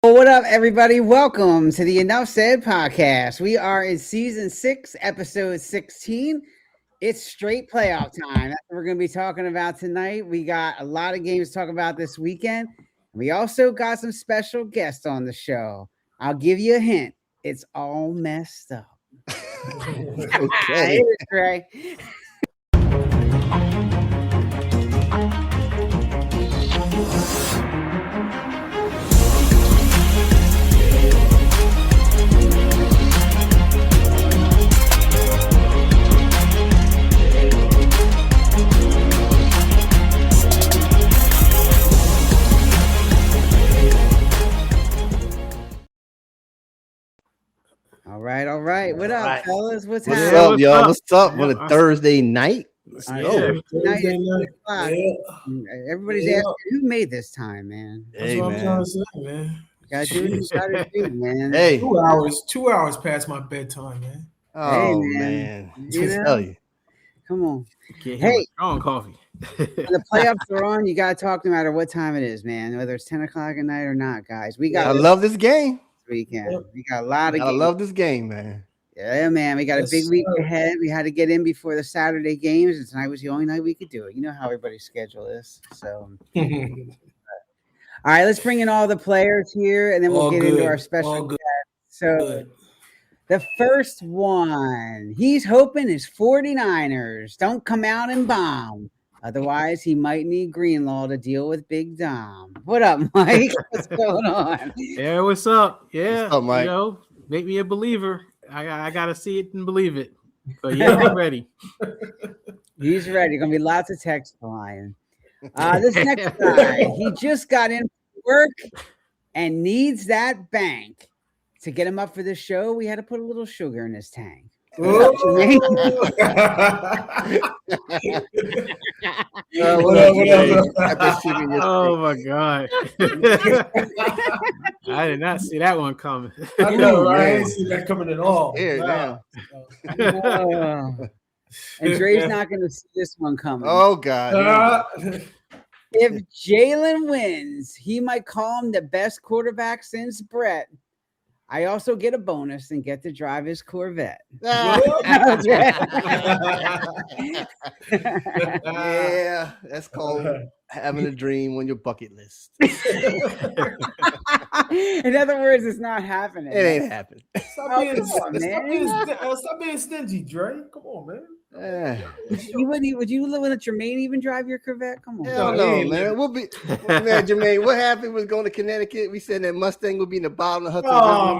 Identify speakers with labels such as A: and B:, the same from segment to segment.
A: Well, what up, everybody? Welcome to the Enough Said podcast. We are in season 6, episode 16. It's straight playoff time. That's what we're going to be talking about tonight. We got a lot of games to talk about this weekend. We also got some special guests on the show. I'll give you a hint. It's all messed up.
B: Okay.
A: It is, Trey. All right. What up, fellas? What's happening?
B: What's up, y'all? What's up on a Thursday night?
A: Let's
B: go.
A: Everybody's asking who made this time, man.
C: That's what I'm trying to say, man.
A: Gotta do what you gotta do, man.
B: Hey.
C: 2 hours past my bedtime, man.
B: Oh,
A: Hey,
B: man.
A: You know?
B: Tell you.
A: Come on.
D: Hey, strong coffee.
A: When the playoffs are on, you gotta talk no matter what time it is, man. Whether it's 10 o'clock at night or not, guys.
B: I love this game.
A: Weekend. We got a lot of
B: I love this game, man.
A: Yeah, man. We got a big week ahead. We had to get in before the Saturday games, and tonight was the only night we could do it. You know how everybody's schedule is. So all right, let's bring in all the players here, and then we'll get into our special guest. So the first one, he's hoping his 49ers don't come out and bomb. Otherwise, he might need Greenlaw to deal with Big Dom. What up, Mike? What's going on?
D: Yeah, what's up? Yeah,
B: What's up, Mike?
D: You know, make me a believer. I gotta see it and believe it. But yeah, I'm ready.
A: He's ready. Gonna be lots of text flying. This next guy, he just got in work and needs that bank. To get him up for this show, we had to put a little sugar in his tank.
C: Oh
D: my God. I did not see that one coming.
C: I know, right? I didn't see that coming at all.
B: Now.
A: And Dre's not going to see this one coming.
B: Oh, God.
A: If Jalen wins, he might call him the best quarterback since Brett. I also get a bonus and get to drive his Corvette.
B: Yeah, that's called having a dream on your bucket list.
A: In other words, it's not happening.
B: It ain't happening.
C: Stop being stingy, Dre. Come on, man.
A: Would you let Jermaine even drive your Corvette? Come on.
B: Hell no, man. Man, Jermaine, what happened was going to Connecticut. We said that Mustang would be in the bottom of Hudson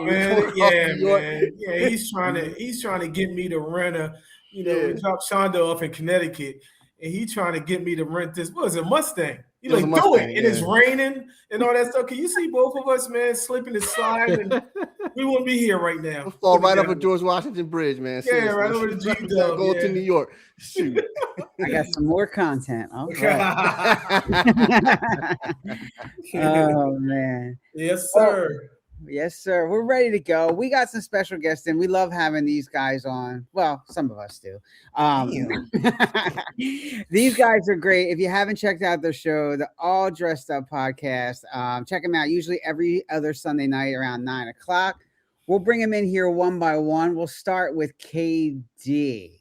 C: River. Man. Yeah, he's trying to get me to rent a, we dropped Shonda off in Connecticut, and he's trying to get me to rent this. What is it, Mustang? He's like, do it. And it's raining and all that stuff. Can you see both of us, man, slipping and sliding? And we wouldn't be here right now.
B: We'll fall right over George Washington Bridge, man.
C: Yeah, right over the G-Dub.
B: Go to New York. Shoot.
A: I got some more content. Okay. Oh, man.
C: Yes, sir.
A: Yes, sir. We're ready to go. We got some special guests in. We love having these guys on. Well, some of us do. These guys are great. If you haven't checked out their show, the All Dressed Up podcast, check them out usually every other Sunday night around 9 o'clock. We'll bring them in here one by one. We'll start with KD.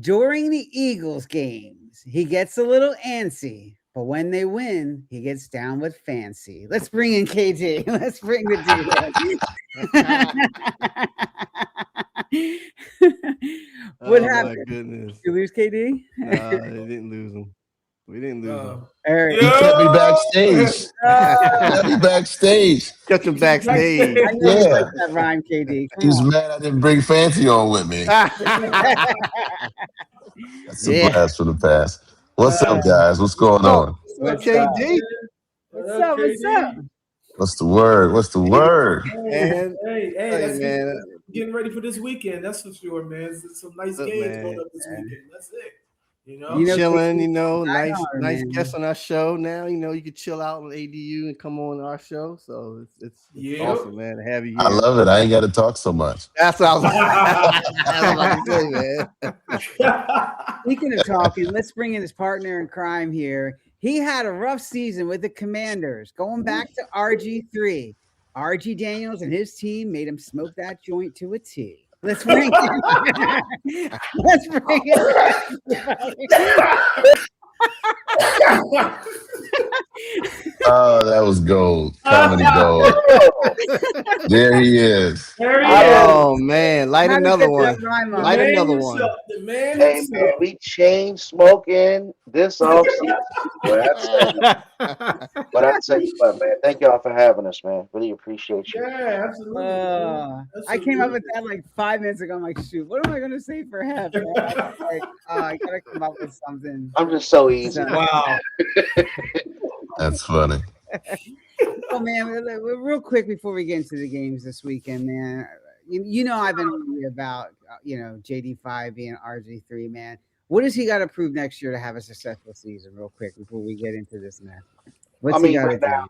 A: During the Eagles games, he gets a little antsy. But when they win, he gets down with fancy. Let's bring in KD. Let's bring the dude. What happened?
B: My goodness.
A: You lose KD?
B: They didn't lose him. We didn't lose him.
A: Eric.
E: He kept me backstage. Kept me backstage.
B: Kept him backstage.
A: I know you like that rhyme, KD.
E: He was mad I didn't bring Fancy on with me. That's a blast from the past. What's up, guys? What's going on?
B: What's KD?
A: What's up? What's up?
E: What's the word? What's the word?
C: Hey,
B: Hey, man.
C: getting ready for this weekend. That's for sure, man. It's some nice games
B: man.
C: going up this weekend. That's it.
A: You know,
B: Chilling, nice
A: man.
B: guest on our show now. You can chill out on ADU and come on our show. So it's awesome, man, to have you here.
E: I love it. I ain't got to talk so much.
B: That's what I was about to say, man.
A: Speaking of talking, let's bring in his partner in crime here. He had a rough season with the Commanders, going back to RG3. R.G. Daniels and his team made him smoke that joint to a T. Let's bring it. Let's bring it.
E: Oh, that was gold. Comedy gold. There he is.
C: There he is.
B: Oh man, light
A: How to
B: another
A: get
B: one.
A: that rhyme up.
B: Light
C: Man
B: another one.
C: himself, the man
F: Hey
C: himself.
F: man, we chain smoking this off season. But I tell you what, man, thank y'all for having us, man. Really appreciate you.
C: Yeah, absolutely.
A: I came up with that like 5 minutes ago. I'm like, shoot, what am I gonna say for half? Like, I gotta come up with something.
F: I'm just so easy.
C: Wow.
E: That's funny.
A: Oh man, real quick before we get into the games this weekend, man. You know I've been worried about JD5 being RG3, man. What does he got to prove next year to have a successful season? Real quick before we get into this, man. What's he got to do?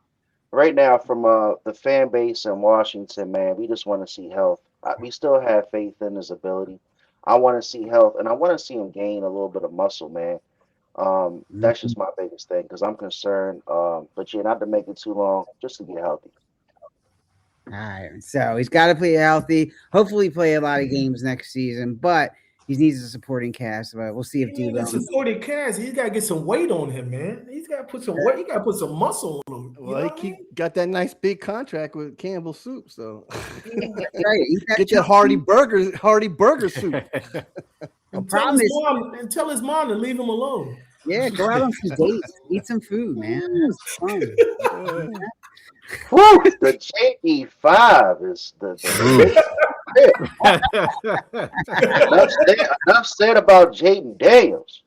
F: Right now, from the fan base in Washington, man, we just want to see health. We still have faith in his ability. I want to see health, and I want to see him gain a little bit of muscle, man. That's just my biggest thing because I'm concerned. But yeah, not to make it too long, just to get healthy.
A: All right, so he's got to play healthy. Hopefully, play a lot of games next season, but he needs a supporting cast. But we'll see if
C: D-Lo supporting cast. He's got to get some weight on him, man. He's got to put some weight. He got to put some muscle on him.
B: Well, he got that nice big contract with Campbell Soup, so
A: right.
B: Get your Hardy Burger soup.
C: And tell his mom to leave him alone.
A: Yeah, go out on some dates, eat some food, man. It's fun.
F: Woo, the JD5 is enough said about Jaden Daniels.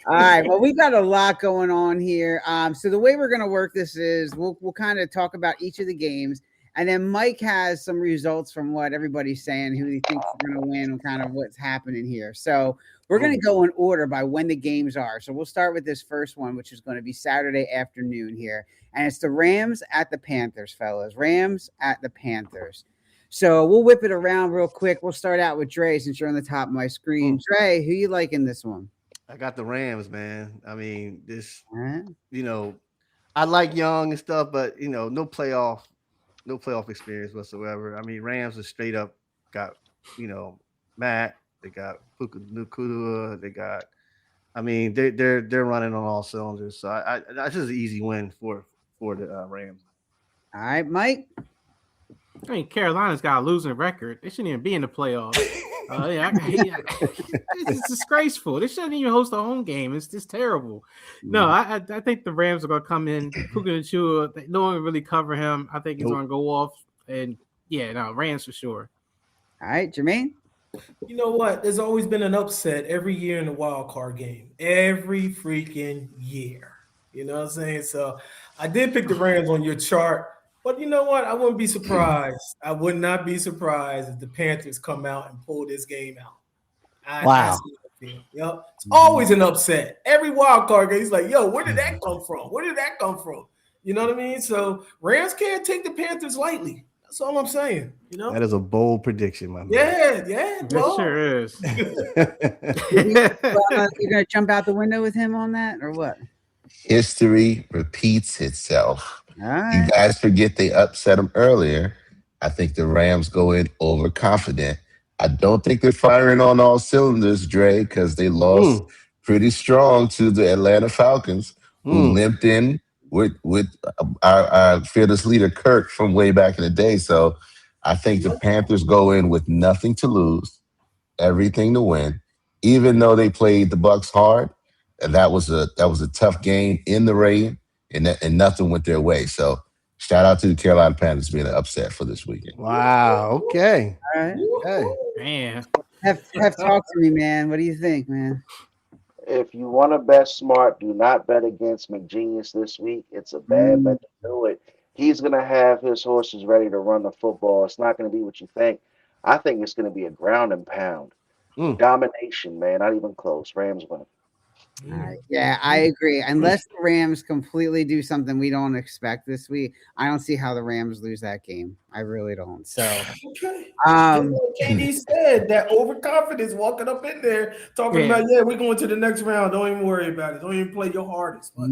A: All right, well, we got a lot going on here. So the way we're going to work this is we'll kind of talk about each of the games, and then Mike has some results from what everybody's saying, who he thinks is going to win, and kind of what's happening here. So we're going to go in order by when the games are. So we'll start with this first one, which is going to be Saturday afternoon here. And it's the Rams at the Panthers, fellas. Rams at the Panthers. So we'll whip it around real quick. We'll start out with Dre since you're on the top of my screen. Dre, who you like in this one?
B: I got the Rams, man. I mean, I like Young and stuff, but, no playoff experience whatsoever. I mean, Rams are straight up got, Matt. They got Puka Nacua. They got, they're running on all cylinders. So that's just an easy win for the Rams.
A: All right, Mike.
D: I mean, Carolina's got a losing record. They shouldn't even be in the playoffs. It's disgraceful. They shouldn't even host a home game. It's just terrible. No, I think the Rams are going to come in. Puka Nacua, no one really cover him. I think he's going to go off. And, Rams for sure.
A: All right, Jermaine.
C: You know what? There's always been an upset every year in the wild card game. Every freaking year. You know what I'm saying? So I did pick the Rams on your chart. But you know what? I wouldn't be surprised. I would not be surprised if the Panthers come out and pull this game out.
B: Wow.
C: It's always an upset. Every wild card game, he's like, yo, where did that come from? Where did that come from? You know what I mean? So Rams can't take the Panthers lightly. That's all I'm saying.
B: That is a bold prediction, my man.
C: Yeah.
D: It sure is.
A: You're going to jump out the window with him on that or what?
E: History repeats itself.
A: Right.
E: You guys forget they upset them earlier. I think the Rams go in overconfident. I don't think they're firing on all cylinders, Dre, because they lost pretty strong to the Atlanta Falcons, who limped in with our fearless leader, Kirk, from way back in the day. So I think the Panthers go in with nothing to lose, everything to win, even though they played the Bucs hard. And that was a tough game in the rain, and nothing went their way. So shout out to the Carolina Panthers being an upset for this weekend.
B: Wow. Okay.
A: All right.
B: Okay.
D: Man.
A: Have talk to me, man. What do you think, man?
F: If you want to bet smart, do not bet against McGenius this week. It's a bad bet to do it. He's going to have his horses ready to run the football. It's not going to be what you think. I think it's going to be a ground and pound. Domination, man. Not even close. Rams win.
A: Yeah, I agree. Unless the Rams completely do something we don't expect this week, I don't see how the Rams lose that game. I really don't. So,
C: KD said that overconfidence walking up in there talking about, we're going to the next round. Don't even worry about it. Don't even play your hardest. But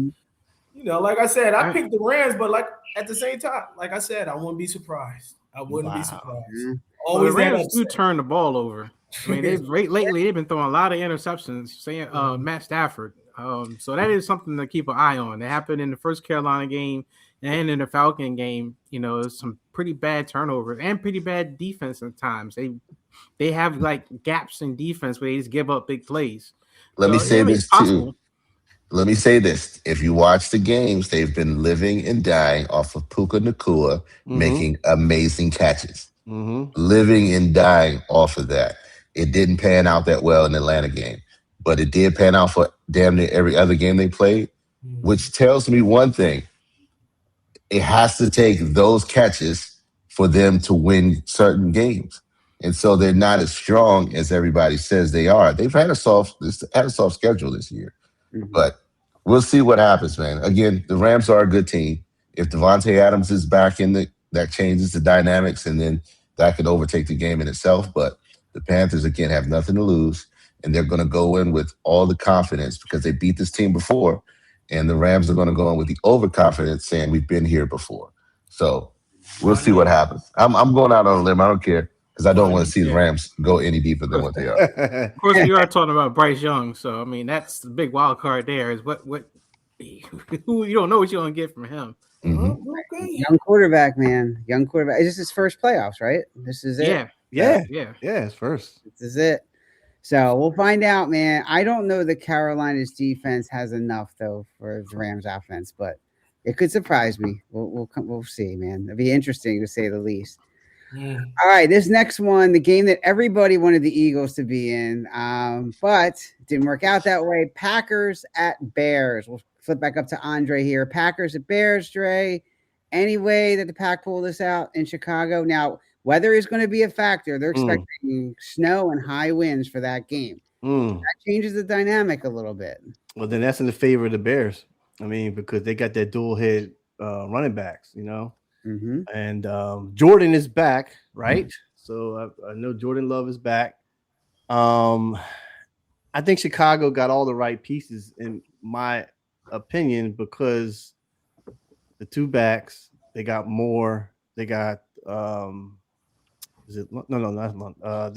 C: like I said, I picked the Rams, but like at the same time, like I said, I wouldn't be surprised. I wouldn't be surprised.
A: Mm-hmm.
C: Always
D: the Rams do turn the ball over. I mean, lately they've been throwing a lot of interceptions. Saying Matt Stafford. So that is something to keep an eye on. It happened in the first Carolina game and in the Falcon game. Some pretty bad turnovers and pretty bad defense at times. They have like gaps in defense where they just give up big plays.
E: Let me say this too. Let me say this. If you watch the games, they've been living and dying off of Puka Nacua making amazing catches. Living and dying off of that. It didn't pan out that well in the Atlanta game, but it did pan out for damn near every other game they played, which tells me one thing. It has to take those catches for them to win certain games. And so they're not as strong as everybody says they are. They've had a soft schedule this year. But we'll see what happens, man. Again, the Rams are a good team. If Devontae Adams is back that changes the dynamics, and then that could overtake the game in itself. But the Panthers, again, have nothing to lose, and they're going to go in with all the confidence because they beat this team before, and the Rams are going to go in with the overconfidence saying we've been here before. So we'll see what happens. I'm going out on a limb. I don't care. Because I don't want to see the Rams go any deeper than what they are.
D: Of course, we are talking about Bryce Young, so I mean that's the big wild card. There is what who you don't know what you're going to get from him.
A: Young quarterback, man. Young quarterback. This is his first playoffs, right? This is it.
B: Yeah. It's first.
A: This is it. So we'll find out, man. I don't know that Carolina's defense has enough though for the Rams offense, but it could surprise me. We'll see, man. It'll be interesting to say the least. All right, this next one, the game that everybody wanted the Eagles to be in, but it didn't work out that way. Packers at Bears. We'll flip back up to Andre here. Packers at Bears, Dre. Any way that the Pack pull this out in Chicago? Now, weather is going to be a factor. They're expecting snow and high winds for that game. That changes the dynamic a little bit.
B: Well, then that's in the favor of the Bears. I mean, because they got that dual head running backs, And Jordan is back, right? So I know Jordan Love is back. I think Chicago got all the right pieces, in my opinion, because the two backs, they got more. They got they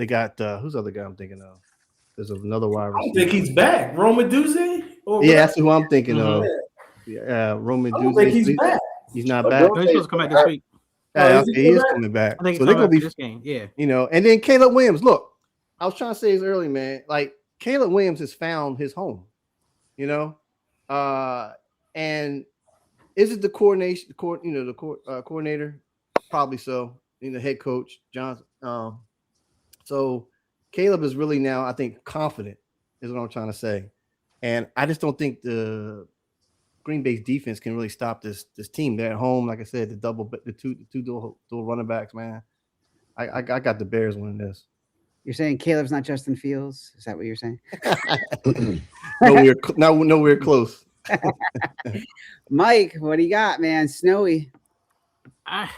B: got who's the other guy I'm thinking of? There's another wide receiver.
C: I think he's back. Roma Duze?
B: That's who I'm thinking of. Yeah, Roma Duze.
C: I don't think he's back.
B: He's not back.
D: He's supposed to come back this week.
B: He is coming back.
D: I think
B: so they're gonna be
D: this game. Yeah.
B: And then Caleb Williams. Look, I was trying to say this early, man. Like Caleb Williams has found his home. And is it the coordinator? Probably so. Head coach Johnson. So Caleb is really now, I think, confident. Is what I'm trying to say. And I just don't think the Green Bay's defense can really stop this team. They're at home, like I said, the two dual running backs, man. I got the Bears winning this.
A: You're saying Caleb's not Justin Fields? Is that what you're saying?
B: Nowhere close.
A: Mike, what do you got, man? Snowy.
D: I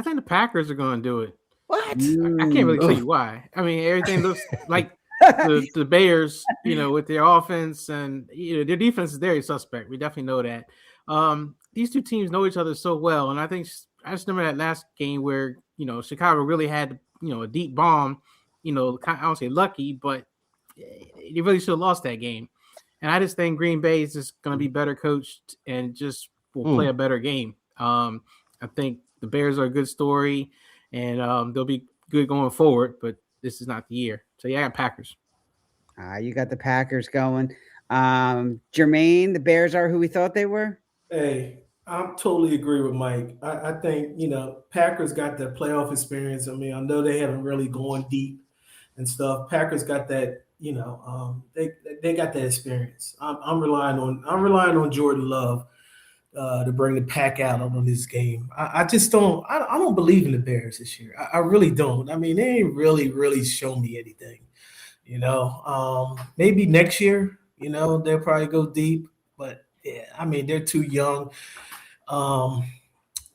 D: think the Packers are going to do it.
B: What?
D: I can't really tell you why. I mean, everything looks like the Bears, with their offense and their defense is very suspect. We definitely know that. These two teams know each other so well, and I just remember that last game where Chicago really had a deep bomb. I don't say lucky, but they really should have lost that game. And I just think Green Bay is just going to be better coached and just will play a better game. I think the Bears are a good story, and they'll be good going forward. But this is not the year. So, yeah, I got Packers.
A: You got the Packers going. Jermaine, the Bears are who we thought they were?
C: Hey, I totally agree with Mike. I think, Packers got that playoff experience. I mean, I know they haven't really gone deep and stuff. Packers got that, they got that experience. I'm relying on Jordan Love to bring the Pack out on this game. I just don't believe in the Bears this year. I really don't. I mean, they ain't really shown me anything. Maybe next year, they'll probably go deep, but yeah, I mean, they're too young.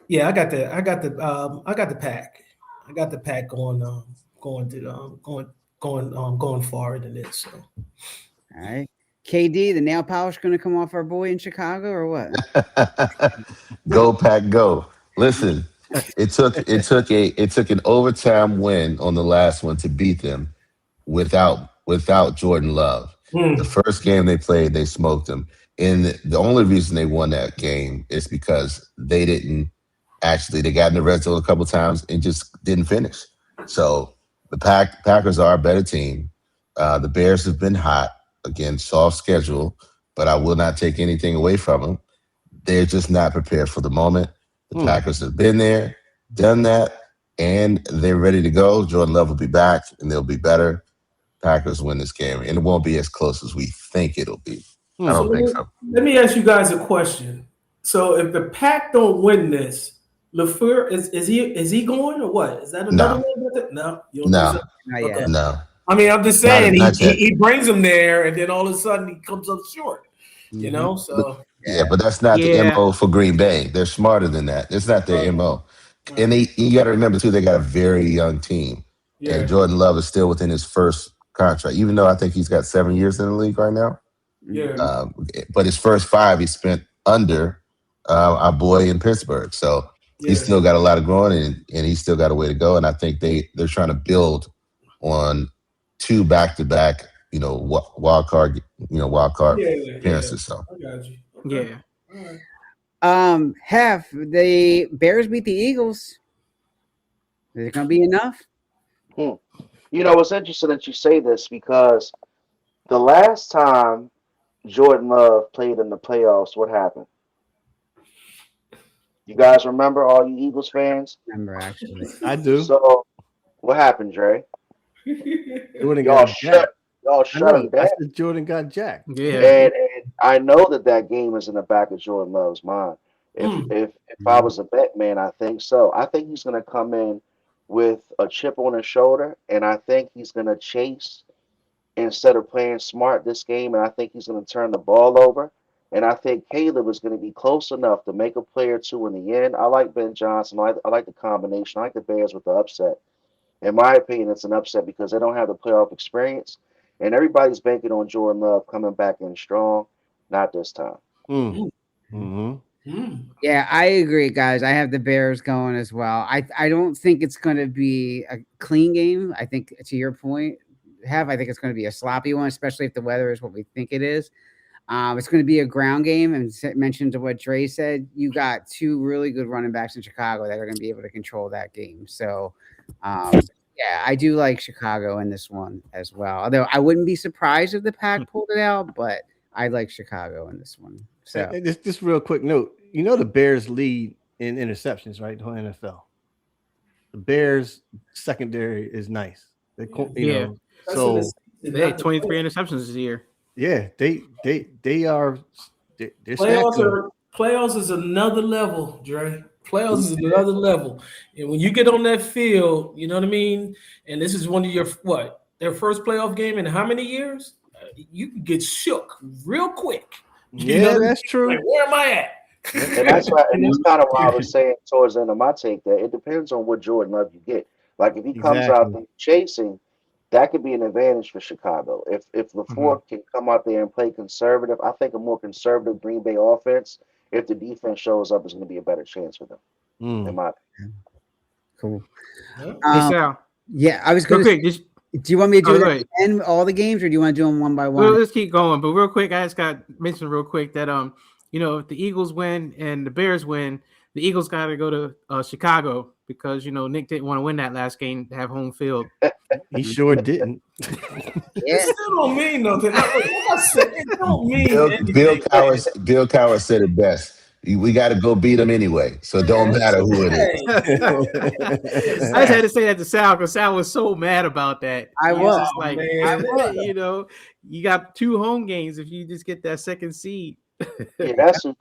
C: Yeah, I got the Pack. I got the Pack going forward in this. So,
A: all right, KD, the nail polish going to come off our boy in Chicago or what?
E: Go Pack, go! Listen, it took an overtime win on the last one to beat them without Jordan Love. The first game they played, they smoked them. And the only reason they won that game is because they got in the red zone a couple times and just didn't finish. So the Packers are a better team. The Bears have been hot. Again, soft schedule, but I will not take anything away from them. They're just not prepared for the moment. The Packers have been there, done that, and they're ready to go. Jordan Love will be back, and they'll be better. Packers win this game, and it won't be as close as we think it'll be. I don't think so.
C: Let me ask you guys a question. So if the Pack don't win this, LaFleur is he going or what? Is that another one? No, you don't think so?
A: Not yet.
C: Okay.
E: No.
C: I mean, I'm just saying
E: Not
C: he brings them there, and then all of a sudden he comes up short. You know, so
E: But that's not the MO for Green Bay. They're smarter than that. It's not their MO. And you got to remember too, they got a very young team, and Jordan Love is still within his first contract, even though I think he's got 7 years in the league right now.
C: Yeah.
E: But his first 5 he spent under our boy in Pittsburgh, so he's still got a lot of growing, and he's still got a way to go. And I think they're trying to build on 2 back-to-back, wild card appearances. So
C: I got you.
D: Yeah.
C: All right.
A: Hef, the Bears beat the Eagles. Is it going to be enough?
F: It's interesting that you say this because the last time Jordan Love played in the playoffs, what happened? You guys remember, all you Eagles fans?
A: Remember, actually.
B: I do.
F: So, what happened, Dre?
B: Jordan
F: Y'all
B: got jacked.
F: shut him
B: I
F: down.
B: said Jordan got jacked.
D: Yeah.
F: And I know that game is in the back of Jordan Love's mind. If I was a bet man, I think so. I think he's going to come in with a chip on his shoulder, and I think he's going to chase instead of playing smart this game, and I think he's going to turn the ball over. And I think Caleb is going to be close enough to make a play or two in the end. I like Ben Johnson. I like the combination. I like the Bears with the upset. In my opinion, it's an upset because they don't have the playoff experience, and everybody's banking on Jordan Love coming back in strong. Not this time.
A: Yeah, I agree, guys. I have the Bears going as well. I don't think it's going to be a clean game. I think, to your point, I think it's going to be a sloppy one, especially if the weather is what we think it is. It's going to be a ground game, and mentioned to what Dre said, you got 2 really good running backs in Chicago that are going to be able to control that game. So, I do like Chicago in this one as well. Although I wouldn't be surprised if the Pack pulled it out, but I like Chicago in this one. So,
B: just real quick note, the Bears lead in interceptions, right? The whole NFL. The Bears secondary is nice. So
D: they had 23 interceptions this year.
B: Yeah, they are. They're
C: Playoffs is another level, Dre. Playoffs is another level, and when you get on that field, you know what I mean. And this is one of their first playoff game in how many years? You can get shook real quick.
B: That's true.
C: Like, where am I at?
F: And that's right. And that's kind of why I was saying towards the end of my take that it depends on what Jordan Love you get. Like if he comes out there chasing, that could be an advantage for Chicago. If LaFleur can come out there and play conservative, I think a more conservative Green Bay offense, if the defense shows up, is going to be a better chance for them. In my opinion.
A: Cool.
D: Yeah,
A: I was going to. Do you want me to do end all the games, or do you want to do them one by one?
D: Well, let's keep going. But real quick, I just got mentioned real quick that if the Eagles win and the Bears win, the Eagles got to go to Chicago because Nick didn't want to win that last game to have home field.
B: He sure didn't.
C: It still don't mean nothing. It don't mean anything.
E: Bill Cowher said it best. We got to go beat them anyway, so it don't matter who it is.
D: I just had to say that to Sal because Sal was so mad about that.
A: I was
D: like, you got 2 home games if you just get that second seed.
F: Yeah, that's who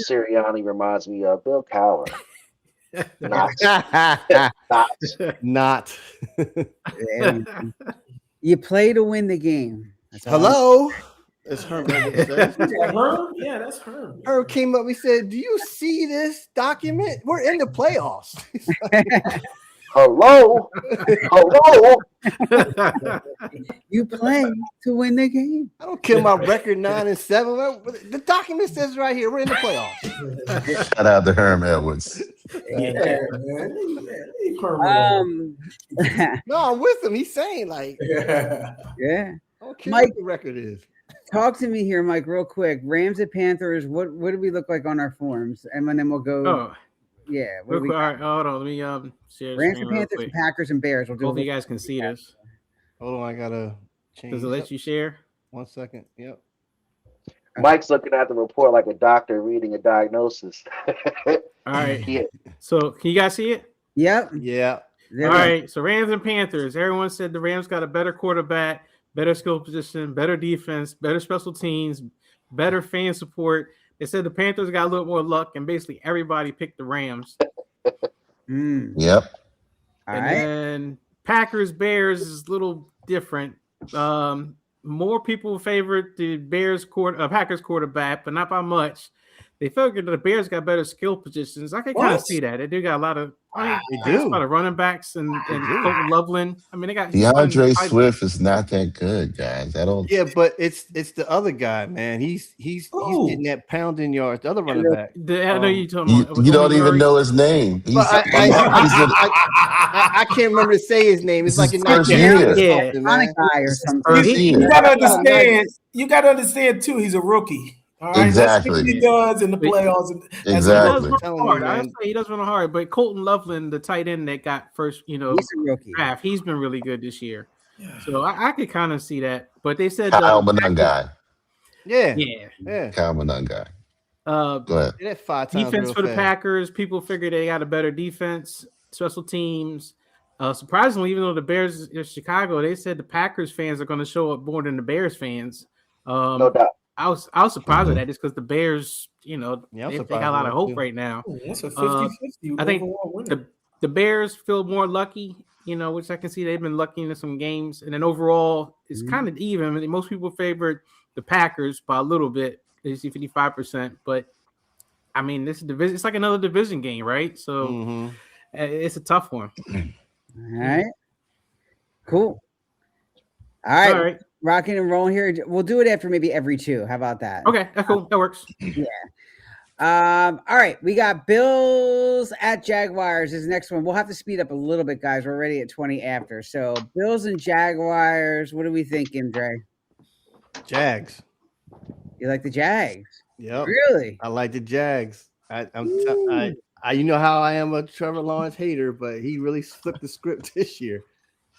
F: Sirianni reminds me of. Bill Cowher.
B: Not.
A: You play to win the game.
B: Hello. It's Herm.
C: Yeah, that's Herm.
B: Herm came up. We said, "Do you see this document? We're in the playoffs."
F: Hello? Hello?
A: You play to win the game.
B: I don't care my record 9-7. The document says right here we're in the playoffs.
E: Shout out to Herm Edwards.
C: Yeah, man. Leave Herman
B: No, I'm with him. He's saying like,
C: alone.
A: Yeah.
B: I don't care
A: Mike-
B: what the record is.
A: Talk to me here, Mike, real quick. Rams at Panthers. What do we look like on our forms? And then we'll go.
D: Oh,
A: Yeah. What
D: real
A: do we
D: quick, all
A: got?
D: right, hold on. Let me share the
A: Rams
D: screen
A: at
D: real
A: Panthers,
D: quick.
A: Packers and Bears. We'll do.
D: Hopefully you guys can see this.
B: Hold on, I gotta change.
D: Does it let you share?
B: 1 second. Yep.
F: Mike's looking at the report like a doctor reading a diagnosis.
D: All right.
F: Yeah.
D: So can you guys see it?
A: Yep.
B: Yeah.
A: There
D: All
A: we go.
D: right. So Rams and Panthers. Everyone said the Rams got a better quarterback, better skill position, better defense, better special teams, better fan support. They said the Panthers got a little more luck, and basically everybody picked the Rams.
A: Mm.
E: Yep.
A: All
D: And
A: right.
D: then Packers Bears is a little different. More people favored the Packers quarterback, but not by much. They figured that the Bears got better skill positions. I can kind of
C: What?
D: see that. They do got a lot of
B: They do.
D: a lot of running backs and Colton Loveland. I mean, they got
E: DeAndre Swift is not that good, guys. I don't.
B: Yeah, but it's the other guy, man. He's
C: Ooh.
B: getting that pounding yards. The other running back.
D: I know you talking
E: You,
D: about.
E: you don't even know his name. He's,
B: But I can't remember to say his name. It's like
E: This
B: a
E: is first
B: nice
E: year.
D: Yeah.
A: Sonic guy or something.
E: first
C: You
E: year.
C: gotta understand. You gotta understand too. He's a rookie. All right.
E: Exactly.
C: Let's see what he does in the playoffs.
D: He
E: Exactly.
D: does run
B: Telling you,
D: hard. I
B: man.
D: say he does run hard, but Colton Loveland, the tight end that got first,
A: He's a rookie.
D: draft, he's been really good this year. So I could kind of see that. But they said
E: Kyle Manon guy.
B: Yeah.
D: yeah.
E: Kyle Manon guy.
D: Go
E: ahead.
B: That 5 times
D: defense
B: real
D: for the
B: fast.
D: Packers. People figured they got a better defense, special teams. Surprisingly, even though the Bears are Chicago, they said the Packers fans are going to show up more than the Bears fans.
F: No doubt.
D: I was surprised with that just because the Bears,
B: Yeah, I'm
D: they
B: surprised
D: got a lot
B: with
D: of
B: that,
D: hope
B: too.
D: right now.
C: That's a 50-50.
D: I think
C: overall winner.
D: the Bears feel more lucky, which I can see they've been lucky in some games. And then overall, it's kind of even. I mean, most people favored the Packers by a little bit. They see 55%. But, I mean, this is division. It's like another division game, right? So
B: Mhm.
D: it's a tough one.
A: All right. Cool. All right.
D: All right.
A: Rocking and rolling here. We'll do it after maybe every two. How about that?
D: Okay, that's cool. That works.
A: All right. We got Bills at Jaguars is the next one. We'll have to speed up a little bit, guys. We're already at 20 after. So Bills and Jaguars. What are we thinking, Dre?
B: Jags.
A: You like the Jags?
B: Yep.
A: Really?
B: I like the Jags. You know how I am a Trevor Lawrence hater, but he really flipped the script this year.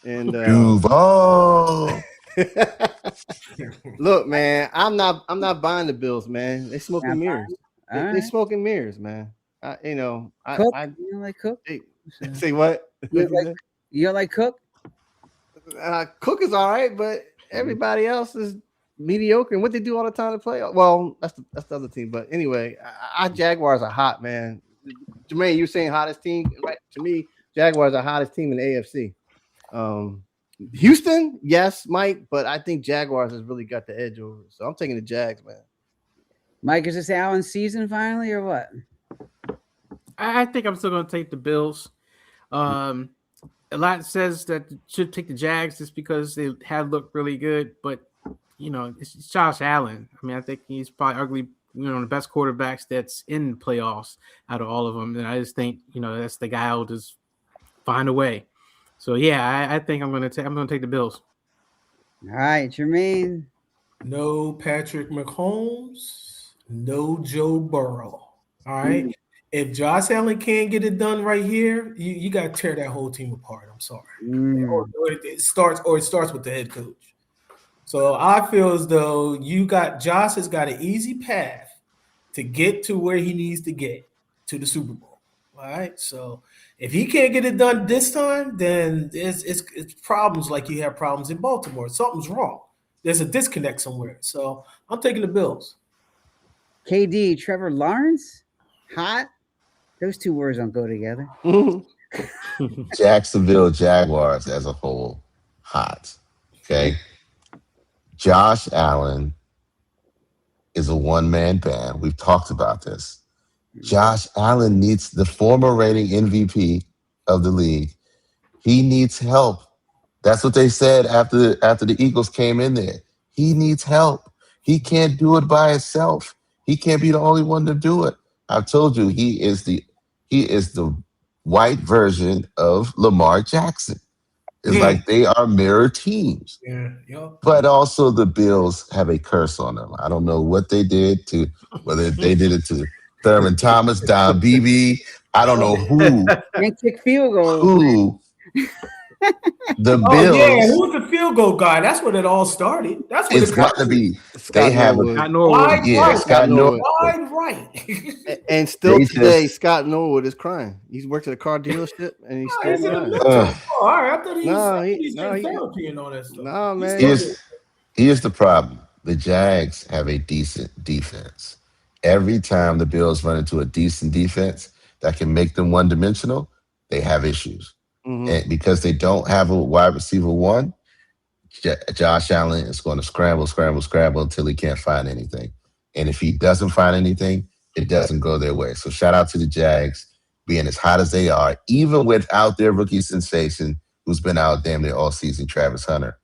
B: And
E: Duval.
B: look, man, I'm not buying the Bills, man. They smoking
A: Not
B: mirrors.
A: All
B: They
A: right.
B: smoking mirrors, man.
A: Cook?
B: I
A: You don't like Cook?
B: say what?
A: You don't like Cook?
B: Cook is all right, but everybody else is mediocre. And what they do all the time to play, well, that's the other team. But anyway, our Jaguars are hot, man. Jermaine, you're saying hottest team, right? To me, Jaguars are hottest team in the AFC. Houston, yes, Mike, but I think Jaguars has really got the edge over. So I'm taking the Jags, man.
A: Mike, is this Allen's season finally or what?
D: I think I'm still going to take the Bills. A lot says that should take the Jags just because they have looked really good, but it's Josh Allen. I mean, I think he's probably the best quarterbacks that's in the playoffs out of all of them. And I just think that's the guy who'll just find a way. So yeah, I think I'm going to take the Bills.
A: All right, Jermaine.
C: No Patrick Mahomes, no Joe Burrow. All right. If Josh Allen can't get it done right here, you got to tear that whole team apart. I'm sorry. Or it starts with the head coach. So I feel as though Josh has got an easy path to get to where he needs to get to the Super Bowl. All right. So if he can't get it done this time, then it's problems like you have problems in Baltimore. Something's wrong. There's a disconnect somewhere. So I'm taking the Bills.
A: KD, Trevor Lawrence, hot. Those two words don't go together.
E: Jacksonville Jaguars as a whole, hot. Okay. Josh Allen is a one-man band. We've talked about this. Josh Allen needs the former reigning MVP of the league, He needs help. That's what they said after the Eagles came in there. He needs help. He can't do it by himself. He can't be the only one to do it. I've told you he is the white version of Lamar Jackson. It's like they are mirror teams.
C: Yeah, yep.
E: But also the Bills have a curse on them. I don't know what they did to whether they did it to Thurman Thomas, Don Beebe. I don't know who
A: Can't kick field goals.
E: who the
C: Oh
E: Bills.
C: yeah, who's the field goal guy? That's where it all started. That's what
E: It's got to be. They
B: Scott
E: have
B: Norwood.
E: a
D: Scott Norwood.
C: wide
E: yeah.
C: right.
E: Scott Norwood.
C: Wide right.
B: And still
E: They
B: today,
E: just-
B: Scott Norwood is crying. He's worked at a car dealership and he's
C: Oh,
B: still
C: he's in the
B: crying.
C: mental.
E: Ugh.
C: Oh, all right. I thought
B: No,
C: he's
B: no,
C: in
B: he-
C: therapy and all that stuff.
B: Nah, man.
E: Here's the problem. The Jags have a decent defense. Every time the Bills run into a decent defense that can make them one-dimensional, they have issues.
B: Mhm.
E: And because they don't have a wide receiver one, Josh Allen is going to scramble until he can't find anything. And if he doesn't find anything, it doesn't go their way. So shout out to the Jags being as hot as they are, even without their rookie sensation who's been out damn near all season, Travis Hunter.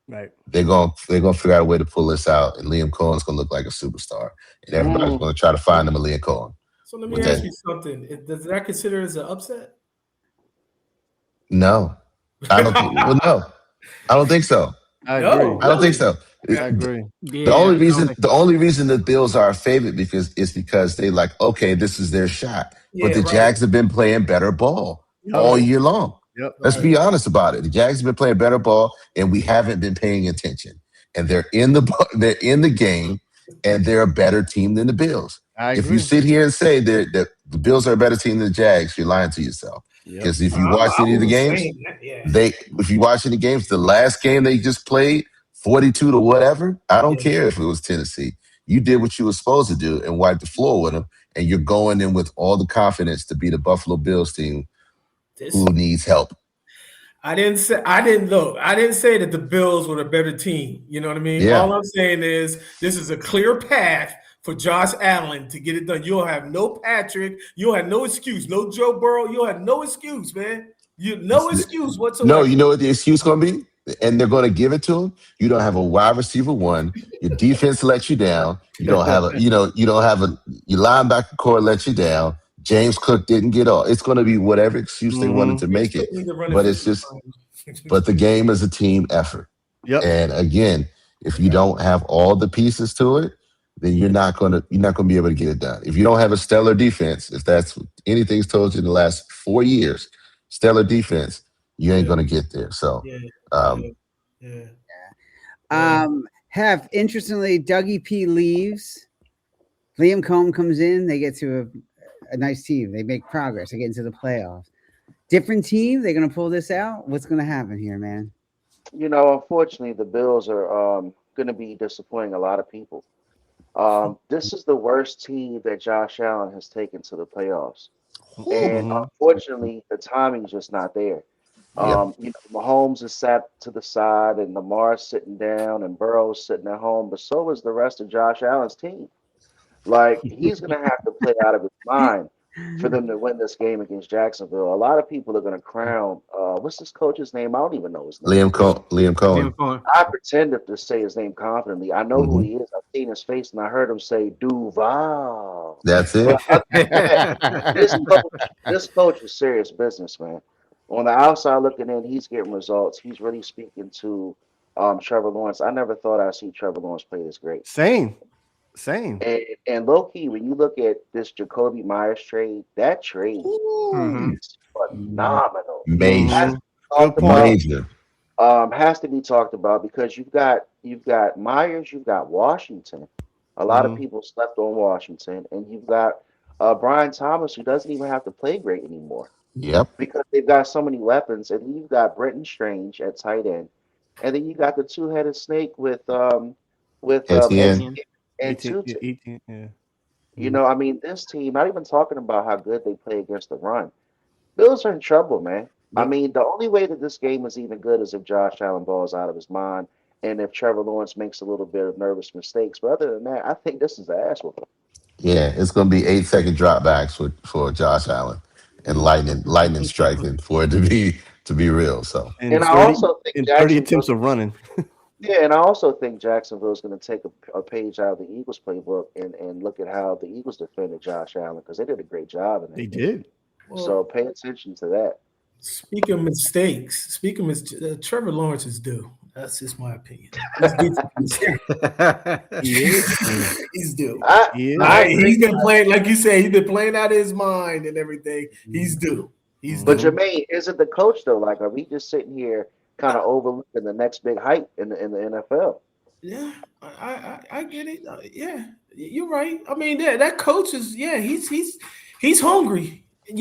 B: Right.
E: They're gonna figure out a way to pull this out, and Liam Cohen's gonna look like a superstar, and everybody's gonna try to find him a Liam Cohen.
C: So let me
E: With
C: ask
E: that-
C: you something. Does that consider as an upset?
E: No, I don't. Well, no, I don't think so.
B: I
C: No.
B: agree.
E: I don't think so.
B: I agree.
D: Yeah,
E: The only
D: I
E: reason
D: don't think-
E: the only reason the Bills are a favorite is because they like, okay, this is their shot.
C: Yeah,
E: But the
C: right.
E: Jags have been playing better ball all year long.
B: Yep.
E: Let's be honest about it. The Jags have been playing better ball, and we haven't been paying attention. And they're in the game, and they're a better team than the Bills.
B: I
E: If
B: agree.
E: you sit here and say that the Bills are a better team than the Jags, you're lying to yourself.
B: Yep.
E: Because if you watch any of the games, if you watch any games, the last game they just played, 42 to whatever, I don't care if it was Tennessee. You did what you were supposed to do and wipe the floor with them, and you're going in with all the confidence to be the Buffalo Bills team who needs help.
C: I didn't say that the Bills were a better team. You know what I mean?
E: Yeah.
C: All I'm saying is this is a clear path for Josh Allen to get it done. You'll have no Patrick. You'll have no excuse. No Joe Burrow. You'll have no excuse, man. No excuse whatsoever.
E: No, you know what the excuse going to be? And they're going to give it to him. You don't have a wide receiver one. Your defense lets you down. You don't have your linebacker core lets you down. James Cook didn't get off. It's going to be whatever excuse they wanted to make it. But it's just, but the game is a team effort.
B: Yep.
E: And again, if you don't have all the pieces to it, then you're not going to be able to get it done. If you don't have a stellar defense, if that's anything's told you in the last 4 years, stellar defense, you ain't going to get there. So,
A: interestingly, Dougie P leaves. Liam Cohen comes in. They get to a nice team. They make progress. They get into the playoffs. Different team. They're going to pull this out. What's going to happen here, man?
F: You know, unfortunately, the Bills are going to be disappointing a lot of people. This is the worst team that Josh Allen has taken to the playoffs. And unfortunately, the timing's just not there. Mahomes is sat to the side and Lamar's sitting down and Burrow's sitting at home, but so is the rest of Josh Allen's team. Like, he's going to have to play out of his mind for them to win this game against Jacksonville. A lot of people are going to crown, what's this coach's name? I don't even know his name.
E: Liam Cohen.
F: I pretended to say his name confidently. I know who he is. I've seen his face and I heard him say Duval.
E: That's it.
F: This coach is serious business, man. On the outside looking in, he's getting results. He's really speaking to Trevor Lawrence. I never thought I'd see Trevor Lawrence play this great.
B: Same.
F: And low key, when you look at this Jacoby Myers trade, that trade is phenomenal.
E: Major.
F: Has to be talked about because you've got Myers, you've got Washington. A lot of people slept on Washington, and you've got Brian Thomas, who doesn't even have to play great anymore.
E: Yep.
F: Because they've got so many weapons, and then you've got Brenton Strange at tight end, and then you got the two-headed snake with
E: Etienne.
F: and
B: Etienne.
F: You know, I mean, this team, not even talking about how good they play against the run. Bills are in trouble, man. I mean, the only way that this game is even good is if Josh Allen balls out of his mind and if Trevor Lawrence makes a little bit of nervous mistakes. But other than that, I think this is an ass whooping.
E: Yeah, it's going to be 8-second dropbacks for Josh Allen and lightning striking for it to be to be real. So
B: And
F: And I
B: 30,
F: also think
B: and 30 attempts
F: Jacksonville.
B: of running.
F: Yeah, and I also think Jacksonville is going to take a page out of the Eagles playbook and look at how the Eagles defended Josh Allen because they did a great job in
B: They
F: that game.
B: did.
F: So
C: Well,
F: pay attention to that.
C: speaking of mistakes, Trevor Lawrence is due. That's just my opinion. He's due. For mistakes.
B: He is.
C: He's due.
B: He is.
C: He's been playing, like you say, he's been playing out of his mind and everything. He's due. He's
F: But
C: due.
F: Jermaine, isn't the coach though? Like, are we just sitting here kind of overlooking the next big hype in the NFL?
C: Yeah, I get it. Yeah, you're right. I mean, that coach is he's hungry, and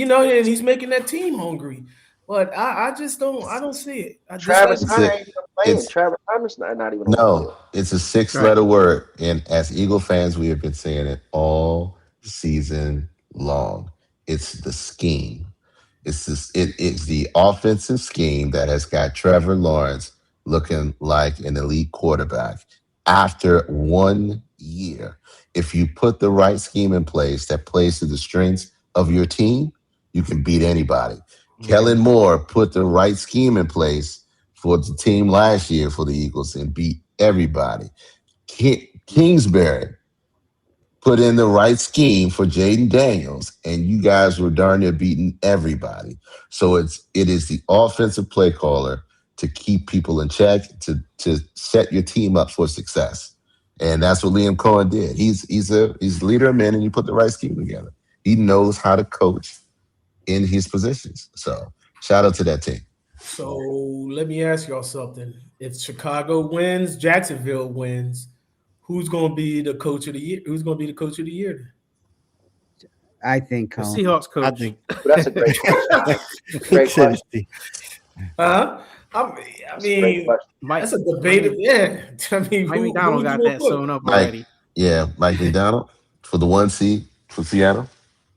C: he's making that team hungry. But I just don't see it. I just
F: Travis
E: It's
F: Hunter
E: a-
F: ain't even playing.
E: it's-
F: Travis Hunter's not even on the
E: no,
F: field.
E: it's a 6-letter word. And as Eagle fans, we have been saying it all season long. It's the scheme. It's the offensive scheme that has got Trevor Lawrence looking like an elite quarterback after 1 year. If you put the right scheme in place that plays to the strengths of your team, you can beat anybody. Kellen Moore put the right scheme in place for the team last year for the Eagles and beat everybody. Kingsbury put in the right scheme for Jaden Daniels, and you guys were darn near beating everybody. So it is the offensive play caller to keep people in check, to set your team up for success. And that's what Liam Cohen did. He's a leader of men, and you put the right scheme together. He knows how to coach in his positions. So shout out to that team.
C: So let me ask y'all something. If Chicago wins, Jacksonville wins, who's going to be the coach of the year? Who's going to be the coach of the year?
A: I think
D: The
A: Cohen.
D: Seahawks coach.
B: I think.
F: But that's a great question. Great question.
C: Huh? I
F: That's a great
C: mean,
F: question.
D: Mike,
C: that's a debate. Yeah. I mean,
D: Mike
C: who
D: McDonald
C: you
D: got
C: gonna
D: that
C: put?
D: sewn up
E: Mike,
D: already.
E: yeah, Mike McDonald for the 1 seed for Seattle.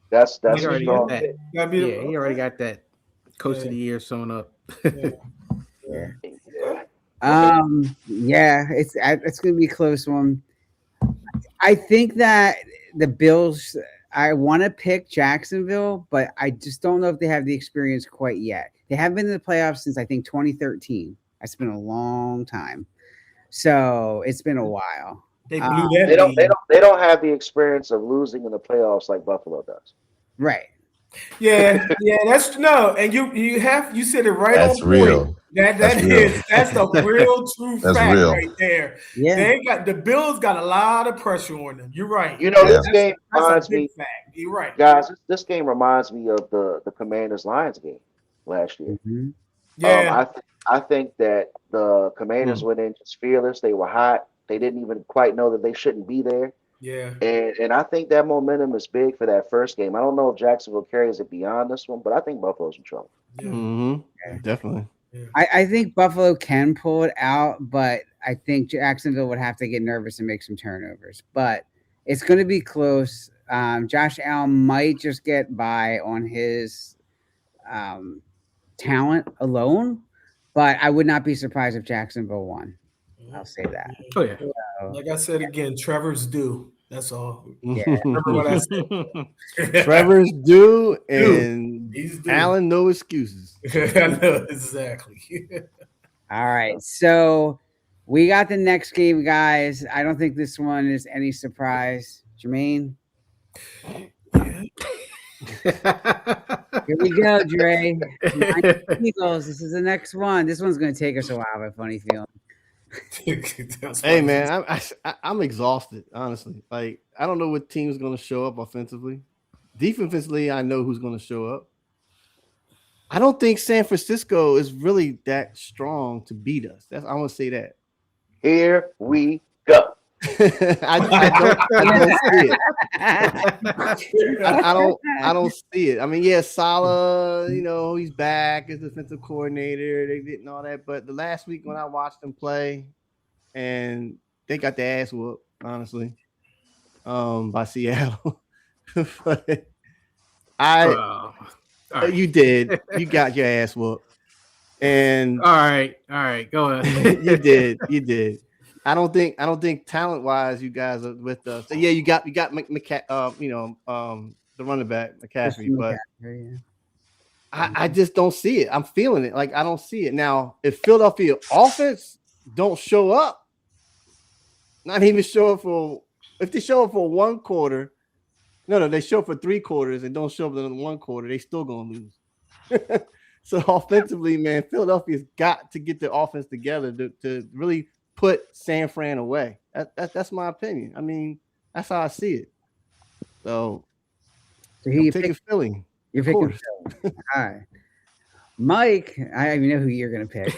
F: That's
D: He
F: a
D: already
F: strong
D: got that.
F: pick.
C: Gotta be
D: Yeah, he already got that coach of
C: Yeah.
D: the year sewn up.
C: Yeah.
A: Yeah.
F: Yeah.
A: Yeah, it's gonna be a close one. I think that the Bills. I want to pick Jacksonville, but I just don't know if they have the experience quite yet. They haven't been in the playoffs since I think 2013. That's been a long time, so it's been a while.
C: They blew that
F: They don't.
C: lead.
F: They don't have the experience of losing in the playoffs like Buffalo does.
A: Right.
C: Yeah, that's no, and you said it right
E: That's
C: on
E: real.
C: point.
E: That's real.
C: That's the real true
E: That's
C: fact
E: real.
C: right there.
A: Yeah.
C: The Bills got a lot of pressure on them. You're right.
F: You know,
E: Yeah.
F: this game
C: That's a
F: reminds
C: big
F: me,
C: fact. You're right.
F: guys. This game reminds me of the Commanders Lions game last year.
A: Mhm.
C: Yeah,
F: I think that the Commanders went in just fearless. They were hot. They didn't even quite know that they shouldn't be there.
C: yeah.
F: And I think that momentum is big for that first game. I don't know if Jacksonville carries it beyond this one, but I think Buffalo's in trouble.
C: Yeah.
B: Mm-hmm. Definitely.
A: I think Buffalo can pull it out, but I think Jacksonville would have to get nervous and make some turnovers. But it's going to be close. Josh Allen might just get by on his talent alone, but I would not be surprised if Jacksonville won. I'll say that.
D: Oh yeah.
C: Like I said again, Trevor's due. That's all.
A: Yeah.
C: Remember what I said.
B: Trevor's due, and
C: He's due.
B: Allen, no excuses.
C: I know exactly.
A: All right. So we got the next game, guys. I don't think this one is any surprise. Jermaine? Here we go, Dre. Eagles. This is the next one. This one's going to take us a while, I have a funny feeling.
B: Hey man, I'm exhausted. Honestly, like I don't know what team's going to show up offensively. Defensively, I know who's going to show up. I don't think San Francisco is really that strong to beat us. I want to say that.
F: Here we go.
B: I don't see it. I don't see it. I mean, yeah, Salah, he's back as defensive coordinator. They didn't all that, but the last week when I watched them play, and they got their ass whooped, honestly, by Seattle. But you did. You got your ass whooped, and
D: all right, go ahead.
B: You did. I don't think talent wise you guys are with us. So yeah, you got the running back McCaffrey, but I just don't see it. I'm feeling it. Like I don't see it. Now, if Philadelphia offense don't show up, not even show up if they show up for 1 quarter, they show up for 3 quarters and don't show up in 1 quarter, they still gonna lose. So offensively, man, Philadelphia's got to get their offense together to really put San Fran away. That's my opinion. I mean, that's how I see it. So I'm taking Philly.
A: You're picking Philly. All right. Mike, I don't even know who you're going to pick.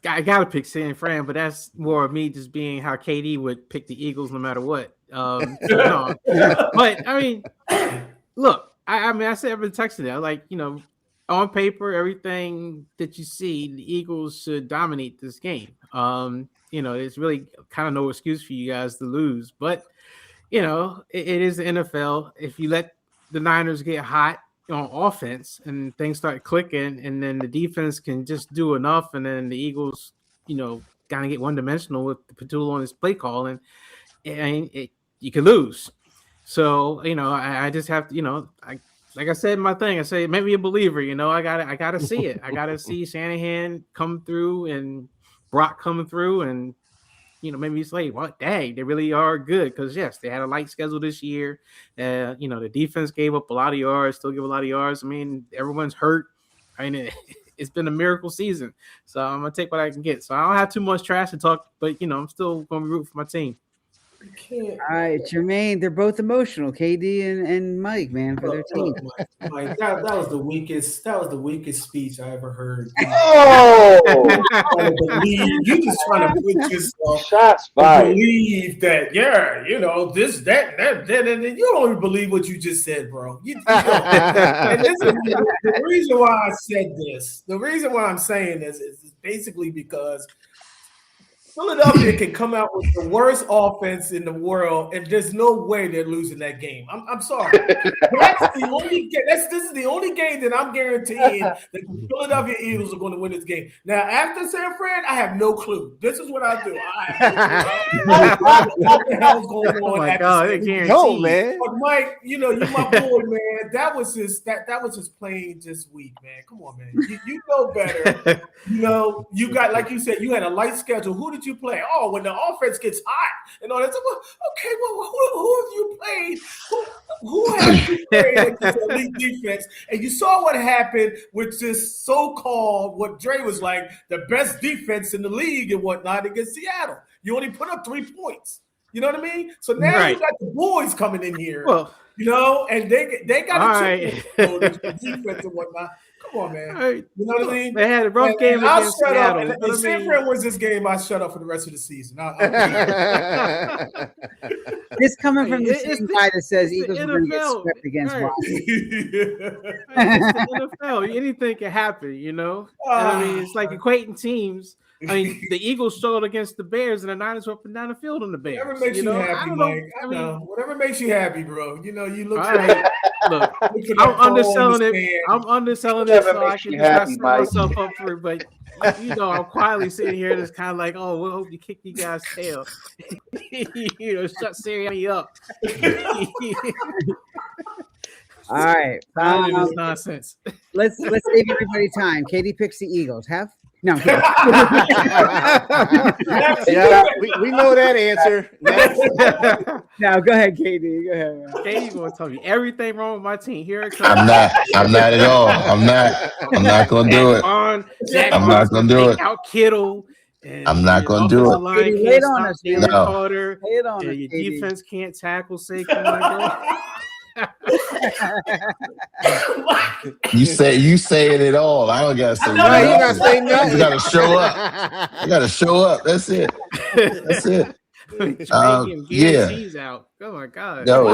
D: I got to pick San Fran, but that's more of me just being how KD would pick the Eagles no matter what. But I mean, look, I said I've been texting that, like, on paper, everything that you see, the Eagles should dominate this game. There's really kind of no excuse for you guys to lose, but it is the NFL. If you let the Niners get hot on offense and things start clicking, and then the defense can just do enough, and then the Eagles, kind of get one-dimensional with the Petula on his play calling, and you can lose. So, I just have to, like I said in my thing, I say, make me a believer, I gotta see it. I gotta see Shanahan come through and Brock coming through, and maybe it's like, well, dang, they really are good, because yes, they had a light schedule this year. The defense gave up a lot of yards, still give a lot of yards. I mean, everyone's hurt. I mean, it's been a miracle season, so I'm gonna take what I can get. So I don't have too much trash to talk, but I'm still gonna be rooting for my team.
A: All right, Jermaine, they're both emotional, KD and Mike, man, for their team.
C: Mike, that was the weakest speech I ever heard. You just trying to put yourself believe that, this, that, and then you don't even believe what you just said, bro. And this is the reason why I said this. The reason why I'm saying this is basically because Philadelphia can come out with the worst offense in the world, and there's no way they're losing that game. I'm sorry. That's the only game. This is the only game that I'm guaranteeing that the Philadelphia Eagles are going to win this game. Now, after San Fran, I have no clue. This is what I do. What the hell's going on?
D: Oh my God,
B: no, man.
C: But Mike, you my boy, man. That was his playing this week, man. Come on, man. You know better. You got, like you said, you had a light schedule. Who did you play? Oh, when the offense gets hot and all that. Okay, well, who have you played? Who have you played against elite defense? And you saw what happened with this so-called, what Dre was like, the best defense in the league and whatnot against Seattle. You only put up 3 points. You know what I mean? So now you got the boys coming in here.
D: Well,
C: and they got a defense and whatnot. Come on, man.
D: Right.
C: You know what I mean?
D: They had a rough game against Seattle.
C: If San Fran wins this game, I shut up for the rest of the season.
A: This coming from the same guy that says Eagles are going to get swept against Washington.
D: It's the NFL. Anything can happen, I mean, it's like equating teams. I mean, the Eagles struggled against the Bears, and the Niners were up and down the field on the Bears.
C: Whatever makes you happy, Mike. Whatever makes you happy, bro. You look.
D: Look, I'm underselling it. I'm underselling it so I can just set myself up for it. But I'm quietly sitting here, just kind of like, oh, we hope you kick you guys' tail. Shut Sirianni up.
A: All right,
D: this nonsense.
A: Let's save everybody time. Katie picks the Eagles. No.
B: Yeah, we know that answer.
A: No, go ahead, Katie. Go ahead.
D: Katie's gonna tell me everything wrong with my team. Here it comes.
E: I'm not at all. I'm not gonna do it. I'm not gonna do it.
D: Out Kittle.
E: I'm not gonna do it.
A: Wait on us,
D: Jalen Carter.
A: Wait on us,
D: your defense can't tackle Saquon.
E: You saying it all. I don't gotta say nothing.
B: You gotta say nothing.
E: You gotta show up. I gotta show up. That's it. That's it.
D: Out. Oh my God.
E: No,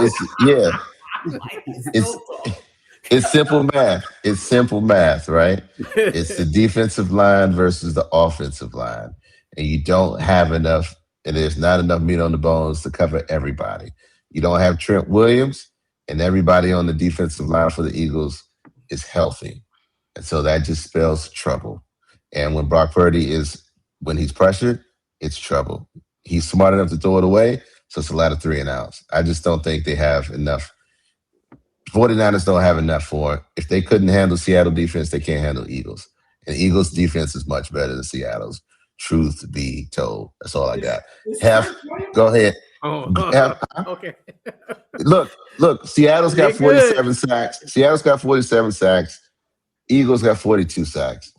E: it's simple math. It's simple math, right? It's the defensive line versus the offensive line, and you don't have enough. And there's not enough meat on the bones to cover everybody. You don't have Trent Williams. And everybody on the defensive line for the Eagles is healthy. And so that just spells trouble. And when Brock Purdy when he's pressured, it's trouble. He's smart enough to throw it away, so it's a lot of 3 and outs. I just don't think they have enough 49ers don't have enough for it. If they couldn't handle Seattle defense, they can't handle Eagles. And Eagles defense is much better than Seattle's. Truth be told, that's all I got. Go ahead.
D: Okay.
E: Look. Seattle's got 47 sacks. Seattle's got 47 sacks. Eagles got 42 sacks.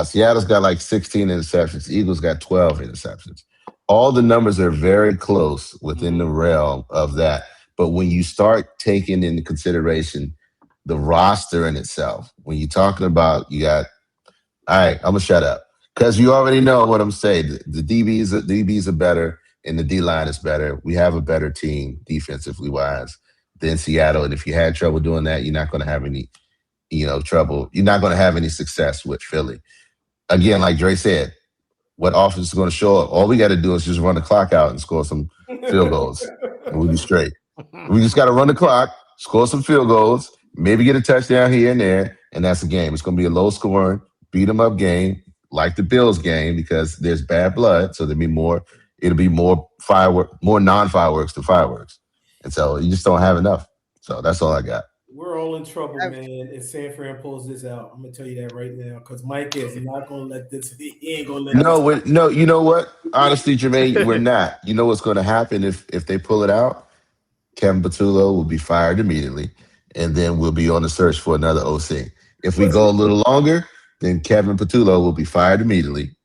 E: Seattle's got like 16 interceptions. Eagles got 12 interceptions. All the numbers are very close within the realm of that. But when you start taking into consideration the roster in itself, when you're talking about, you got, all right, I'm going to shut up because you already know what I'm saying. The DBs are better and the D-line is better. We have a better team defensively wise than Seattle. And if you had trouble doing that, you're not going to have any, trouble. You're not going to have any success with Philly. Again, like Dre said, what offense is going to show up? All we got to do is just run the clock out and score some field goals, and we'll be straight. We just got to run the clock, score some field goals, maybe get a touchdown here and there, and that's the game. It's going to be a low-scoring, beat-em-up game, like the Bills game, because there's bad blood, so it'll be more non-fireworks than fireworks. And so you just don't have enough. So that's all I got.
C: We're all in trouble, man. If San Fran pulls this out, I'm gonna tell you that right now, because Mike is not gonna let this. He ain't gonna let.
E: No. You know what? Honestly, Jermaine, we're not. You know what's going to happen if they pull it out? Kevin Patullo will be fired immediately, and then we'll be on the search for another OC. If we go a little longer, then Kevin Patullo will be fired immediately.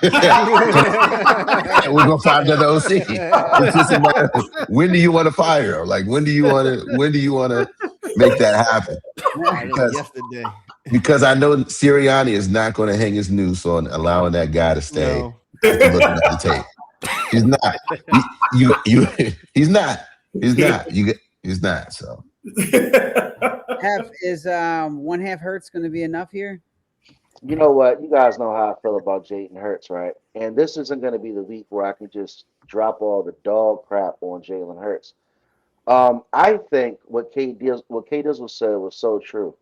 E: We're gonna find another OC. It's just a matter of, when do you want to fire? Like when do you want to make that happen? Because I know Sirianni is not going to hang his noose on allowing that guy to stay. No. Looking at the tape, he's not. He's not. He's not. So,
A: is 1/2 Hurts going to be enough here?
F: You know what? You guys know how I feel about Jalen Hurts, right? And this isn't going to be the week where I can just drop all the dog crap on Jalen Hurts. I think what K Dizzle said was so true.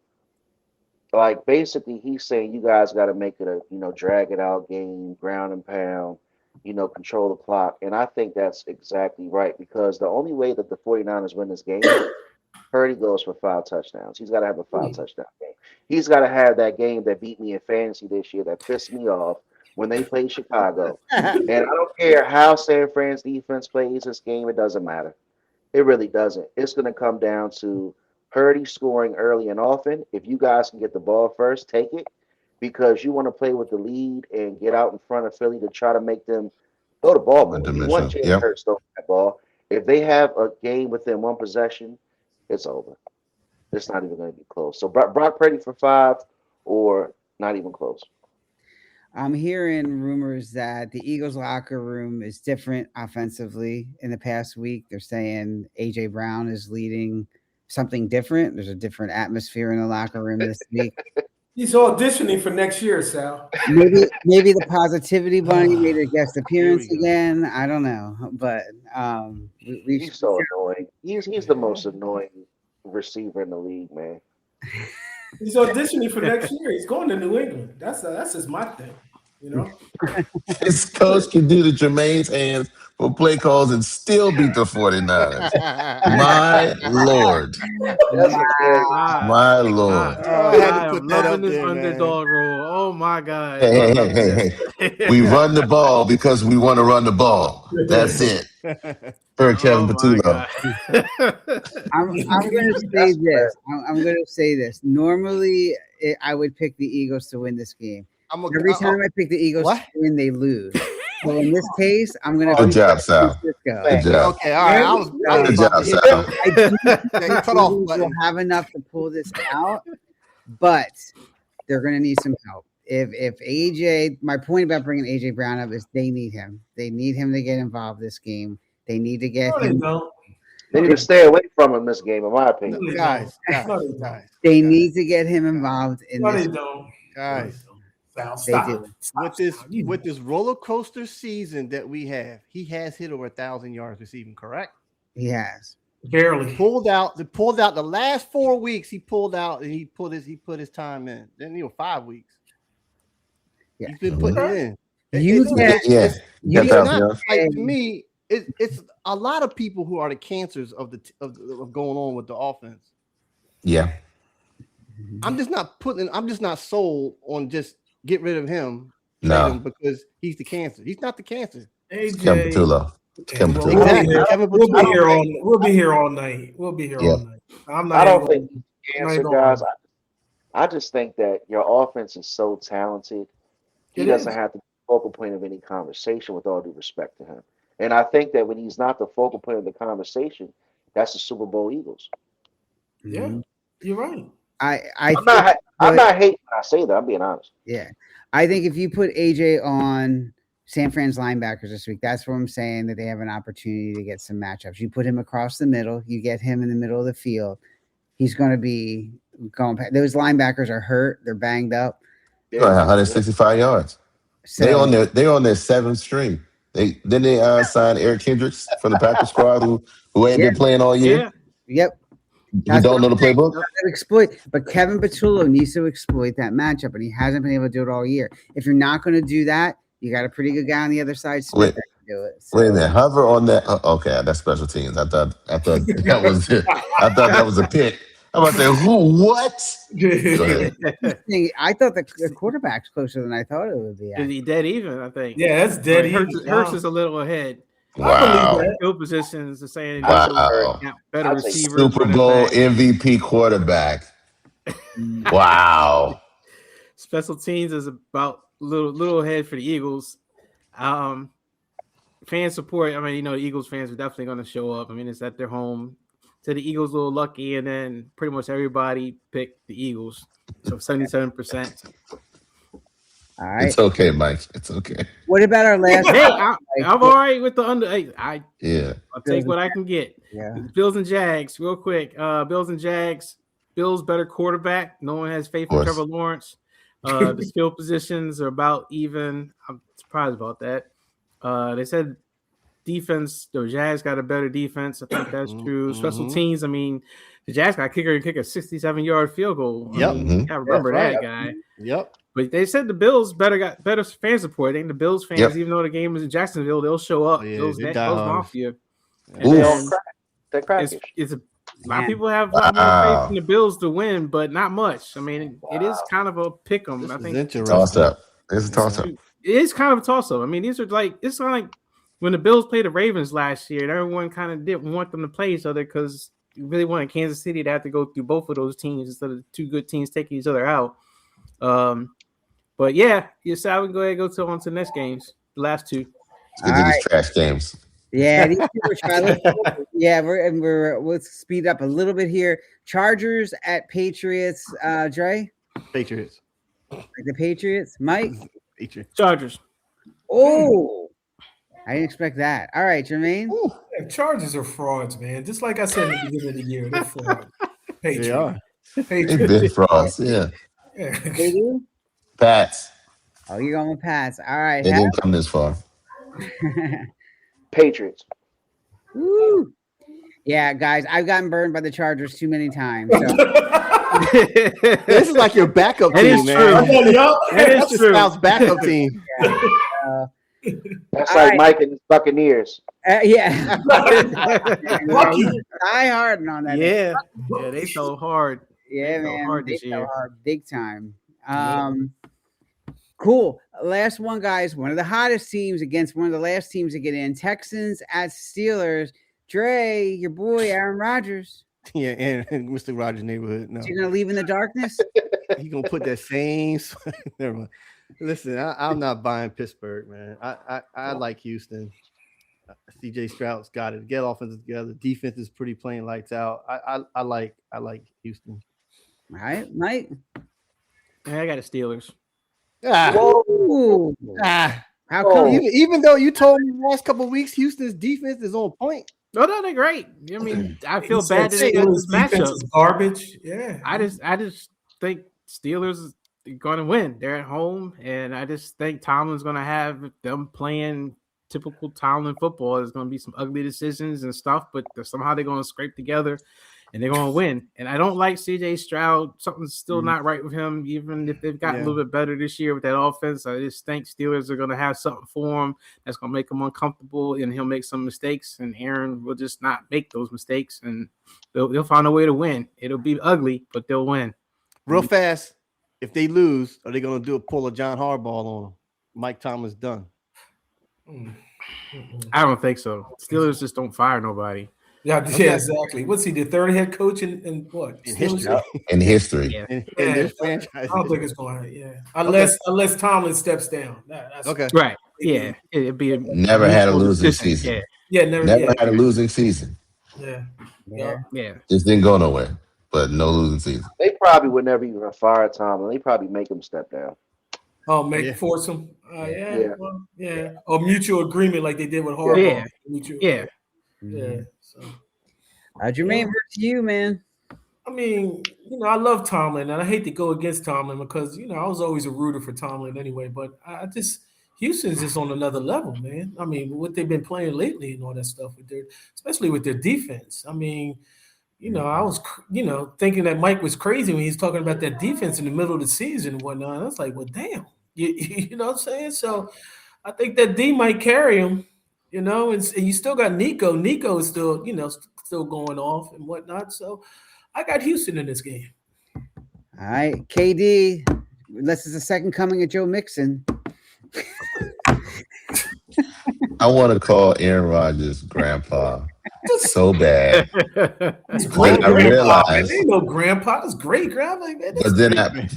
F: Like basically, he's saying you guys got to make it a drag it out game, ground and pound, control the clock, and I think that's exactly right because the only way that the 49ers win this game. Purdy goes for 5 touchdowns. He's got to have a 5 touchdown game. He's got to have that game that beat me in fantasy this year that pissed me off when they played Chicago. And I don't care how San Fran's defense plays this game. It doesn't matter. It really doesn't. It's going to come down to Purdy scoring early and often. If you guys can get the ball first, take it because you want to play with the lead and get out in front of Philly to try to make them go to ball more. You want Jalen Hurts to throw that ball. If they have a game within 1 possession, it's over. It's not even going to be close. So Brock Purdy for 5 or not even close.
A: I'm hearing rumors that the Eagles locker room is different offensively in the past week. They're saying A.J. Brown is leading something different. There's a different atmosphere in the locker room this week.
C: He's auditioning for next year, Sal.
A: Maybe the positivity bunny made a guest appearance again. I don't know, but
F: he's so annoying. He's the most annoying receiver in the league, man.
C: He's auditioning for next year. He's going to New England. That's just my thing,
E: His coach can do the Jermaine's hands for play calls and still beat the 49ers. My Lord. My Lord.
D: I'm loving this underdog role. Oh, my God.
E: Hey. We run the ball because we want to run the ball. That's it. Kevin Patullo.
A: I'm going to say this. I'm going to say this. Normally, I would pick the Eagles to win this game. Every time I pick the Eagles to win, they lose. So in this case, I'm going to.
E: Good job, Sal. Good job.
G: Okay, all right.
E: Good job, Sal.
A: I will have enough to pull this out, but they're going to need some help. If AJ, my point about bringing AJ Brown up is they need him. They need him to get involved this game. They need to get him.
F: They need to stay away from him this game, in my opinion.
G: Guys.
A: They need to get him involved in this.
G: Guys.
C: Stop.
G: With this roller coaster season that we have, he has hit over 1,000 yards receiving, correct?
A: He has.
C: Barely.
G: Pulled out the last 4 weeks. He pulled out and he put his time in. Then 5 weeks.
A: Yeah.
G: He's been putting it in. To me, it's a lot of people who are the cancers of going on with the offense.
E: Yeah.
G: I'm just not sold on just get rid of him, trade
E: No.
G: him because he's the cancer. He's not the cancer.
E: It's Kevin
C: AJ.
E: Patullo. It's Kevin
C: Well,
E: Patullo.
G: Exactly. Kevin
C: we'll be
G: Patullo.
C: here all. We'll be here all night. We'll be here
E: Yeah.
C: all night. I'm
F: I
C: not
F: don't
C: even
F: think
C: going.
F: he's
C: I'm not
F: cancer,
C: even
F: guys.
C: going.
F: I just think that your offense is so talented. He
C: It
F: doesn't
C: is.
F: have to be the focal point of any conversation, with all due respect to him. And I think that when he's not the focal point of the conversation, that's the Super Bowl Eagles.
C: Yeah, you're right.
F: I'm not hating when I say that. I'm being honest.
A: Yeah, I think if you put AJ on San Fran's linebackers this week, that's what I'm saying, that they have an opportunity to get some matchups. You put him across the middle, you get him in the middle of the field, he's going to be going. Those linebackers are hurt; they're banged up.
E: He's gonna have 165 yards.
A: So
E: They on their seventh string. They sign Eric Kendricks from the Packers squad who ain't been playing all year.
A: Yep.
E: Who don't know the playbook.
A: Exploit, but Kevin Patullo needs to exploit that matchup, and he hasn't been able to do it all year. If you're not going to do that, you got a pretty good guy on the other side, Smith, that can do it. So.
E: Wait a minute, hover on that. Okay, that's special teams. I thought that was I thought that was a pick. I'm about to say who? What? Go ahead.
A: I thought the quarterback's closer than I thought it would be.
D: Is he dead even? I think.
C: Yeah, that's dead even.
D: Hurts is a little ahead.
E: Wow.
D: Field positions are saying
E: Wow.
D: better receivers.
E: Super Bowl MVP quarterback. Wow.
D: Special teams is about little ahead for the Eagles. Fan support. I mean, the Eagles fans are definitely going to show up. I mean, it's at their home. So the Eagles a little lucky, and then pretty much everybody picked the Eagles. So 77%.
A: All right.
E: It's okay, Mike. It's okay.
A: What about our last?
D: Hey, I'm all right with the under. I'll take what I can get.
A: Yeah.
D: Bills and Jags, real quick. Bills and Jags. Bills better quarterback. No one has faith in Trevor Lawrence. The skill positions are about even. I'm surprised about that. They said defense. The Jags got a better defense. I think that's true. Special teams. I mean, the Jags got a kicker and kick a 67-yard field goal.
G: Yep.
D: I remember that guy.
G: Yep.
D: But they said the Bills got better fan support. I think the Bills fans, even though the game is in Jacksonville, they'll show up. Bills Mafia.
F: They're crackish.
D: It's a lot of people have a lot more faith in the Bills to win, but not much. I mean, it is kind of a pick 'em. I think
E: toss up. It's a toss up.
D: It is kind of a toss up. I mean, these are it's kind of like when the Bills played the Ravens last year, and everyone kind of didn't want them to play each other because you really wanted Kansas City to have to go through both of those teams instead of two good teams taking each other out. But yeah, you said I would go ahead and go on to the next games, the last two.
E: Let's get to these trash games.
A: Yeah, let's speed up a little bit here. Chargers at Patriots. Dre?
G: Patriots.
A: Like the Patriots? Mike?
G: Patriots.
D: Chargers.
A: Oh, I didn't expect that. All right, Jermaine.
C: Yeah, Chargers are frauds, man. Just like I said in the beginning of the year, they're frauds. Patriots.
G: They are.
E: They've been frauds, yeah.
A: They do?
E: Pats.
A: Oh, you're going with Pats. All right.
E: They didn't come this far.
F: Patriots.
A: Woo. Yeah, guys, I've gotten burned by the Chargers too many times. So.
G: This is like your backup team, man.
C: That
G: is true. Scout's backup team.
F: That's like Mike and his Buccaneers.
A: Yeah. I hard on that.
D: Yeah, they so hard.
A: Yeah,
D: they
A: man.
D: hard
A: They
D: this year.
A: hard, big time. Cool. Last one, guys. One of the hottest teams against one of the last teams to get in. Texans at Steelers. Dre, your boy Aaron Rodgers.
G: Yeah, and Mr. Rogers' neighborhood. No,
A: You're gonna leave in the darkness.
G: He's gonna put that same. Never mind. Listen, I'm not buying Pittsburgh, man. I like Houston. CJ Stroud's got it. Get offense together. Defense is pretty plain lights out. I like Houston.
A: All right, Mike.
D: I got the Steelers.
A: Whoa. How come?
G: Even though you told me the last couple of weeks Houston's defense is on point.
D: No, they're great. I mean, I feel bad that they got this matchup.
C: Garbage. Yeah.
D: I just think Steelers are going to win. They're at home, and I just think Tomlin's going to have them playing typical Tomlin football. There's going to be some ugly decisions and stuff, but somehow they're going to scrape together and they're gonna win. And I don't like CJ Stroud. Something's still not right with him, even if they've gotten a little bit better this year with that offense. I just think Steelers are gonna have something for him that's gonna make him uncomfortable, and he'll make some mistakes, and Aaron will just not make those mistakes, and they'll find a way to win. It'll be ugly, but they'll win.
G: Real fast, if they lose, are they going to pull a John Harbaugh on them? Mike Thomas done.
D: I don't think so. Steelers just don't fire nobody.
C: Yeah, exactly. What's he, the third head coach in what?
G: In history.
E: In history.
D: Yeah.
G: In this franchise.
C: I don't think it's going to, unless Tomlin steps down. That's
G: okay.
D: Right. Yeah. It'd be
E: never had a losing season.
C: Never
E: had a losing season.
C: Yeah.
E: Just didn't go nowhere, but no losing season.
F: They probably would never even fire Tomlin. They probably make him step down.
C: Oh, force him. Or mutual agreement like they did with Harbaugh. So.
A: Jermaine, to you, man.
C: I mean, I love Tomlin, and I hate to go against Tomlin because I was always a rooter for Tomlin anyway. But Houston's just on another level, man. I mean, what they've been playing lately and all that stuff especially with their defense. I mean, I was, thinking that Mike was crazy when he's talking about that defense in the middle of the season and whatnot. And I was like, well, damn, you know what I'm saying? So I think that D might carry him, and you still got Nico. Nico is still, still going off and whatnot. So I got Houston in this game.
A: All right, KD, unless it's the second coming of Joe Mixon.
E: I want to call Aaron Rodgers grandpa so bad.
C: Great
E: I realized,
C: ain't no grandpa. It's great grandpa.
E: But then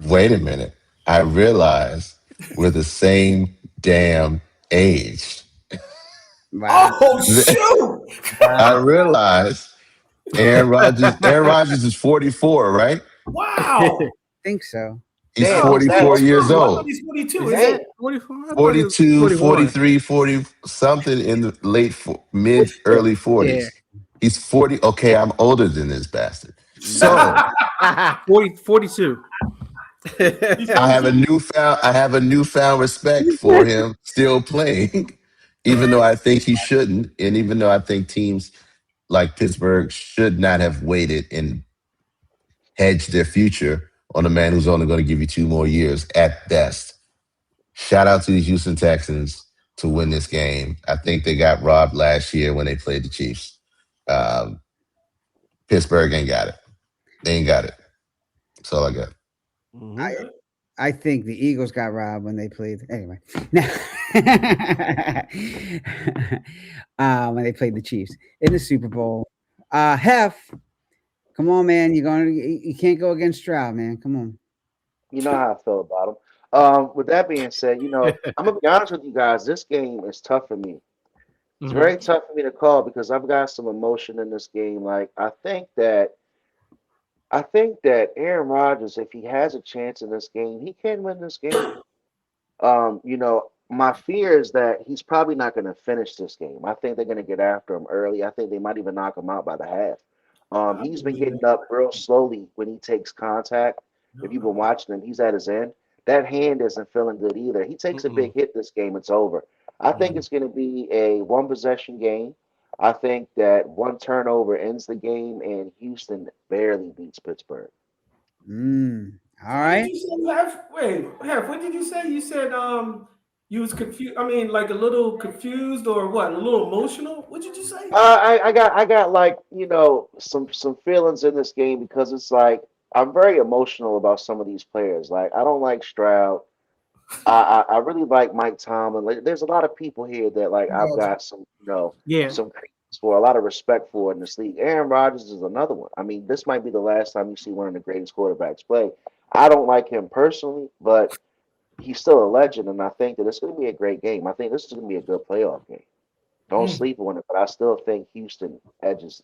E: wait a minute. I realized we're the same damn age.
C: Wow. Oh shoot!
E: I realized Aaron Rodgers is 44, right?
C: Wow.
A: I think so.
E: He's 44 years old.
C: He's 42.
A: Is it?
E: 42, 43, 40, something in the early 40s.
A: Yeah.
E: He's 40. Okay, I'm older than this bastard. So
D: 42.
E: I have a newfound respect for him still playing, even though I think he shouldn't, and even though I think teams like Pittsburgh should not have waited and hedged their future on a man who's only going to give you 2 more years at best. Shout out to the Houston Texans to win this game. I think they got robbed last year when they played the Chiefs. Pittsburgh ain't got it. They ain't got it. That's all I got.
A: Mm-hmm. I think the Eagles got robbed when they played. Anyway, now when they played the Chiefs in the Super Bowl. Hef, come on, man! You can't go against Stroud, man. Come on.
F: You know how I feel about him. With that being said, I'm gonna be honest with you guys. This game is tough for me. It's very tough for me to call because I've got some emotion in this game. Like I think that Aaron Rodgers, if he has a chance in this game, he can win this game. My fear is that he's probably not going to finish this game. I think they're going to get after him early. I think they might even knock him out by the half. He's been getting up real slowly when he takes contact. If you've been watching him, he's at his end. That hand isn't feeling good either. He takes a big hit this game, it's over. I think it's going to be a one-possession game. I think that one turnover ends the game, and Houston barely beats Pittsburgh.
A: All right.
C: Wait, what did you say? You said you was confused. I mean, like a little confused or what? A little emotional? What did you say?
F: I got like some feelings in this game because it's like I'm very emotional about some of these players. Like I don't like Stroud. I really like Mike Tomlin. Like, there's a lot of people here that like I've got some some credence for, a lot of respect for in this league. Aaron Rodgers is another one. I mean, this might be the last time you see one of the greatest quarterbacks play. I don't like him personally, but he's still a legend, and I think that it's going to be a great game. I think this is going to be a good playoff game. Don't sleep on it, but I still think Houston edges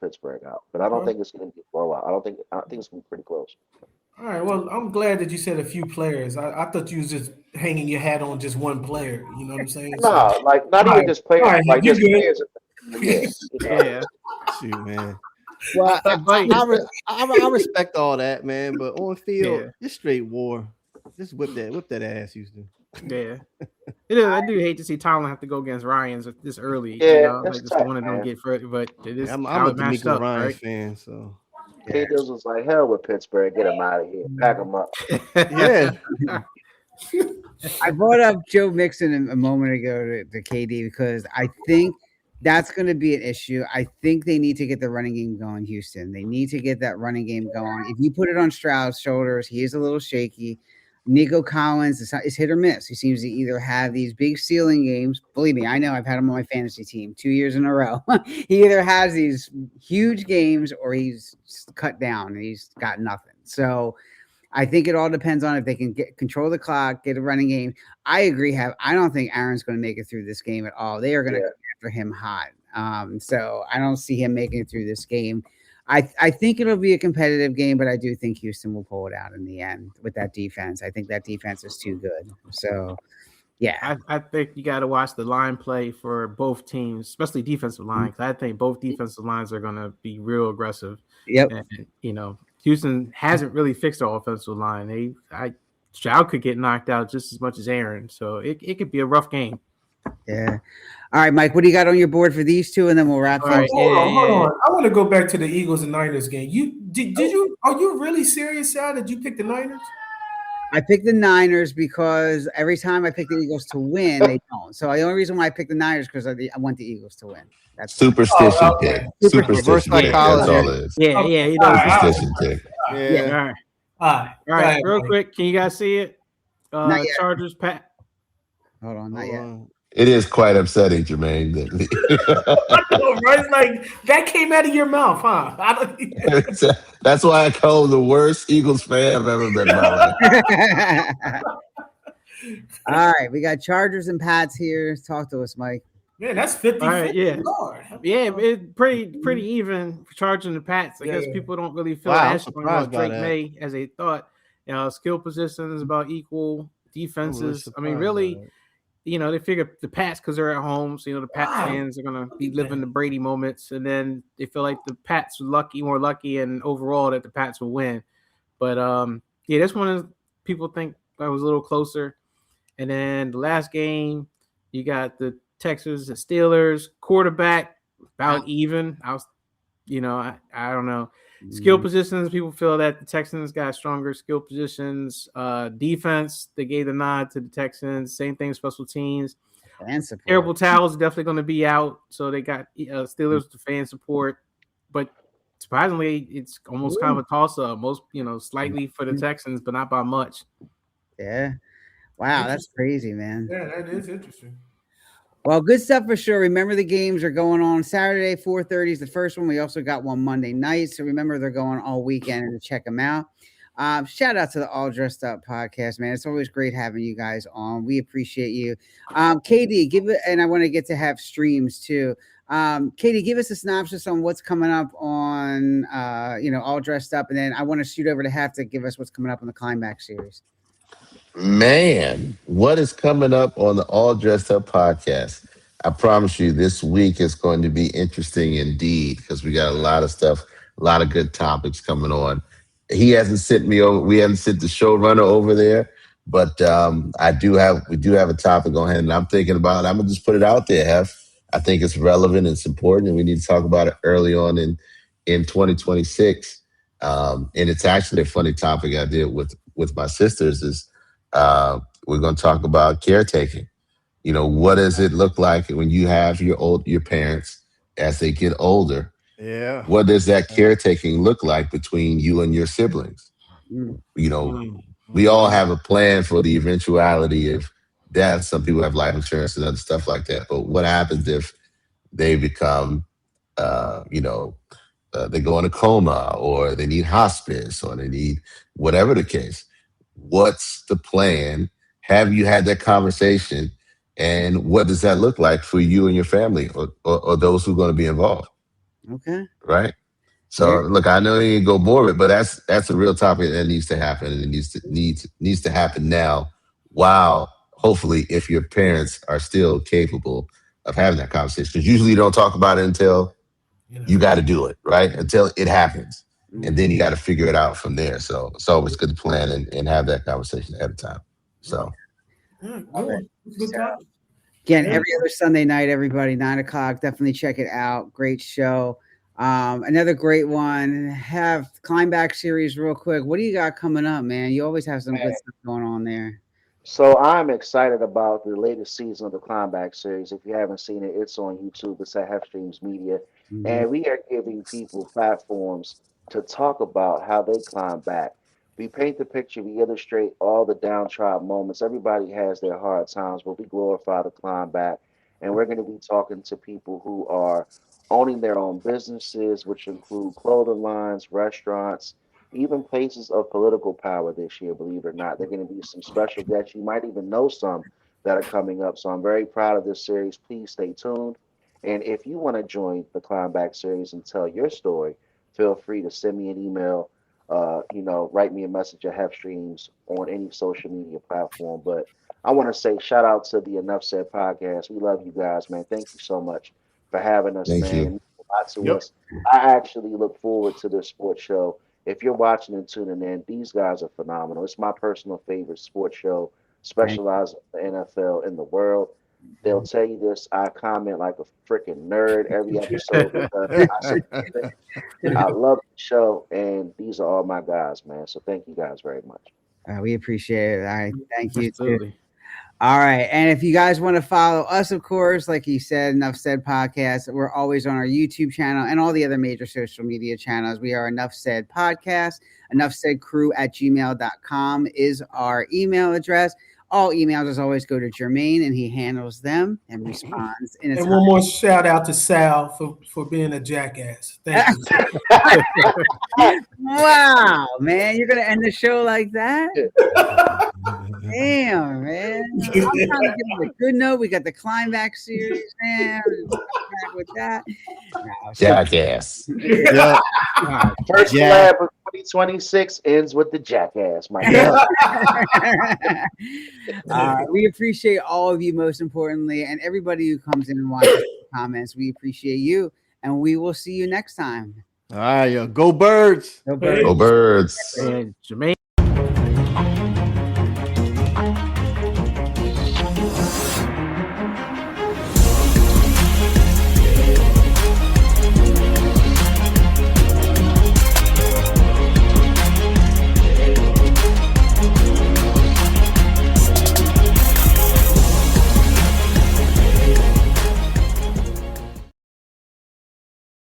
F: Pittsburgh out. But I don't think it's going to be a blowout. I think it's going to be pretty close.
C: All right. Well, I'm glad that you said a few players. I thought you was just hanging your hat on just one player. You know what I'm saying?
F: No, like not even just players. Like just players.
C: Yeah.
G: Shoot, man. Well, I respect all that, man. But on field, it's straight war. Just whip that ass, Houston.
D: Yeah, it is. I do hate to see Tomlin have to go against Ryans this early.
F: Yeah,
D: Like
F: it's
D: this
F: tough,
D: one that don't
F: man.
D: get further, but it is
G: I'm
D: how
G: a
D: it matched
G: D'Amico
D: up,
G: Ryans
D: right?
G: fan, so
F: K Dubs was like, hell with Pittsburgh. Get him out of here. Pack him up.
G: yeah.
A: I brought up Joe Mixon a moment ago to KD because I think that's going to be an issue. I think they need to get the running game going, Houston. They need to get that running game going. If you put it on Stroud's shoulders, he is a little shaky. Nico Collins is hit or miss. He seems to either have these big ceiling games. Believe me, I know I've had him on my fantasy team 2 years in a row. He either has these huge games or he's cut down and he's got nothing. So I think it all depends on if they can control the clock, get a running game. I agree. I don't think Aaron's going to make it through this game at all. They are going to come after him hot. So I don't see him making it through this game. I think it'll be a competitive game, but I do think Houston will pull it out in the end with that defense. I think that defense is too good. So, yeah.
D: I think you got to watch the line play for both teams, especially defensive line, because I think both defensive lines are going to be real aggressive.
A: Yep.
D: And, Houston hasn't really fixed the offensive line. Stroud could get knocked out just as much as Aaron, so it could be a rough game.
A: Yeah. All right, Mike, what do you got on your board for these two, and then we'll wrap
C: up. Hold on. I want to go back to the Eagles and Niners game. Are you really serious, Sal? Did you pick the Niners?
A: I picked the Niners because every time I pick the Eagles to win, they don't. So the only reason why I picked the Niners because I want the Eagles to win. That's
E: superstition pick. Superstition pick. That's all it is.
D: Yeah, he does.
E: Superstition pick.
D: Yeah. All right. Real quick, can you guys see it? Chargers, Pat.
A: Hold on, not yet.
E: It is quite upsetting, Jermaine.
C: Right? Like that came out of your mouth, huh?
E: That's why I call him the worst Eagles fan I've ever been in my life.
A: All right, we got Chargers and Pats here. Talk to us, Mike.
C: Man, that's 50.
D: All right, yeah.
C: Lord.
D: Yeah, it's pretty even for Chargers and Pats. I guess people don't really feel that strong about Drake May as they thought. Skill positions about equal defenses. I mean, really. They figure the Pats because they're at home, so the Pats fans are gonna be living the Brady moments, and then they feel like the Pats are more lucky, and overall that the Pats will win. But this one is people think that was a little closer. And then the last game, you got the Texans, the Steelers quarterback about even. I don't know. Skill positions, people feel that the Texans got stronger skill positions. Defense, they gave the nod to the Texans. Same thing, special teams.
A: Fan support.
D: Terrible Towels definitely going to be out, so they got Steelers to fan support. But surprisingly, it's almost kind of a toss-up. Most, slightly for the Texans, but not by much.
A: Yeah. Wow, that's crazy, man.
C: Yeah, that is interesting.
A: Well, good stuff for sure. Remember, the games are going on Saturday, 4:30 is the first one. We also got one Monday night. So remember, they're going all weekend and to check them out. Shout out to the All Dressed Up podcast, man. It's always great having you guys on. We appreciate you. KD, give it, and I want to get to have streams too. KD, give us a synopsis on what's coming up on, All Dressed Up. And then I want to shoot over to Hef to give us what's coming up on the Climax series.
E: Man, what is coming up on the All Dressed Up podcast? I promise you this week is going to be interesting indeed because we got a lot of stuff, a lot of good topics coming on. He hasn't sent me over. We haven't sent the showrunner over there, but we do have a topic on hand, and I'm thinking about it. I'm going to just put it out there, Hef. I think it's relevant, it's important, and we need to talk about it early on in 2026. And it's actually a funny topic I did with my sisters is we're going to talk about caretaking. What does it look like when you have your parents as they get older?
G: Yeah.
E: What does that caretaking look like between you and your siblings? We all have a plan for the eventuality of death. Some people have life insurance and other stuff like that. But what happens if they become, they go in a coma or they need hospice or they need whatever the case? What's the plan? Have you had that conversation? And what does that look like for you and your family or those who are going to be involved?
A: Okay.
E: Right. So look, I know you can go morbid, but that's a real topic that needs to happen, and it needs to happen now. Wow. Hopefully, if your parents are still capable of having that conversation, because usually you don't talk about it until you got to do it, right? Until it happens. and then you got to figure it out from there. So it's always good to plan and have that conversation ahead of time. So
A: again, every other Sunday night, everybody, 9:00. Definitely check it out. Great show. Another great one. Have Climb Back series real quick. What do you got coming up, man? You always have some good stuff going on there.
F: So I'm excited about the latest season of the Climb Back series. If you haven't seen it, it's on YouTube. It's at Hef Streams Media. And we are giving people platforms to talk about how they climb back. We paint the picture, we illustrate all the downtrodden moments. Everybody has their hard times, but we glorify the climb back. And we're going to be talking to people who are owning their own businesses, which include clothing lines, restaurants, even places of political power this year, believe it or not. They're going to be some special guests. You might even know some that are coming up. So I'm very proud of this series. Please stay tuned. And if you want to join the Climb Back series and tell your story, feel free to send me an email, write me a message at Hef Streams on any social media platform. But I want to say shout out to the Enough Said podcast. We love you guys, man. Thank you so much for having us,
E: Thank
F: man.
E: you.
F: It means a lot to us. I actually look forward to this sports show. If you're watching and tuning in, these guys are phenomenal. It's my personal favorite sports show, specialized in the NFL in the world. They'll tell you this. I comment like a freaking nerd every episode because I love the show, and these are all my guys, man. So thank you guys very much.
A: We appreciate it. All right, thank you.
D: Absolutely.
A: All right. And if you guys want to follow us, of course, like you said, Enough Said Podcast, we're always on our YouTube channel and all the other major social media channels. We are Enough Said Podcast. enoughsaidcrew@gmail.com is our email address. All emails, as always, go to Jermaine, and he handles them and responds.
C: And one more shout out to Sal for being a jackass. Thank
A: you. Wow, man. You're going to end the show like that? Damn, man. I'm trying to give him a good note. We got the Climb Back series, man. With that.
E: Jackass.
F: Yeah. First lab of 2026 ends with the jackass, my
A: God. We appreciate all of you, most importantly, and everybody who comes in and watches the comments. We appreciate you, and we will see you next time.
G: All right, go Birds.
A: Go Birds.
E: Go Birds.
D: And Jermaine.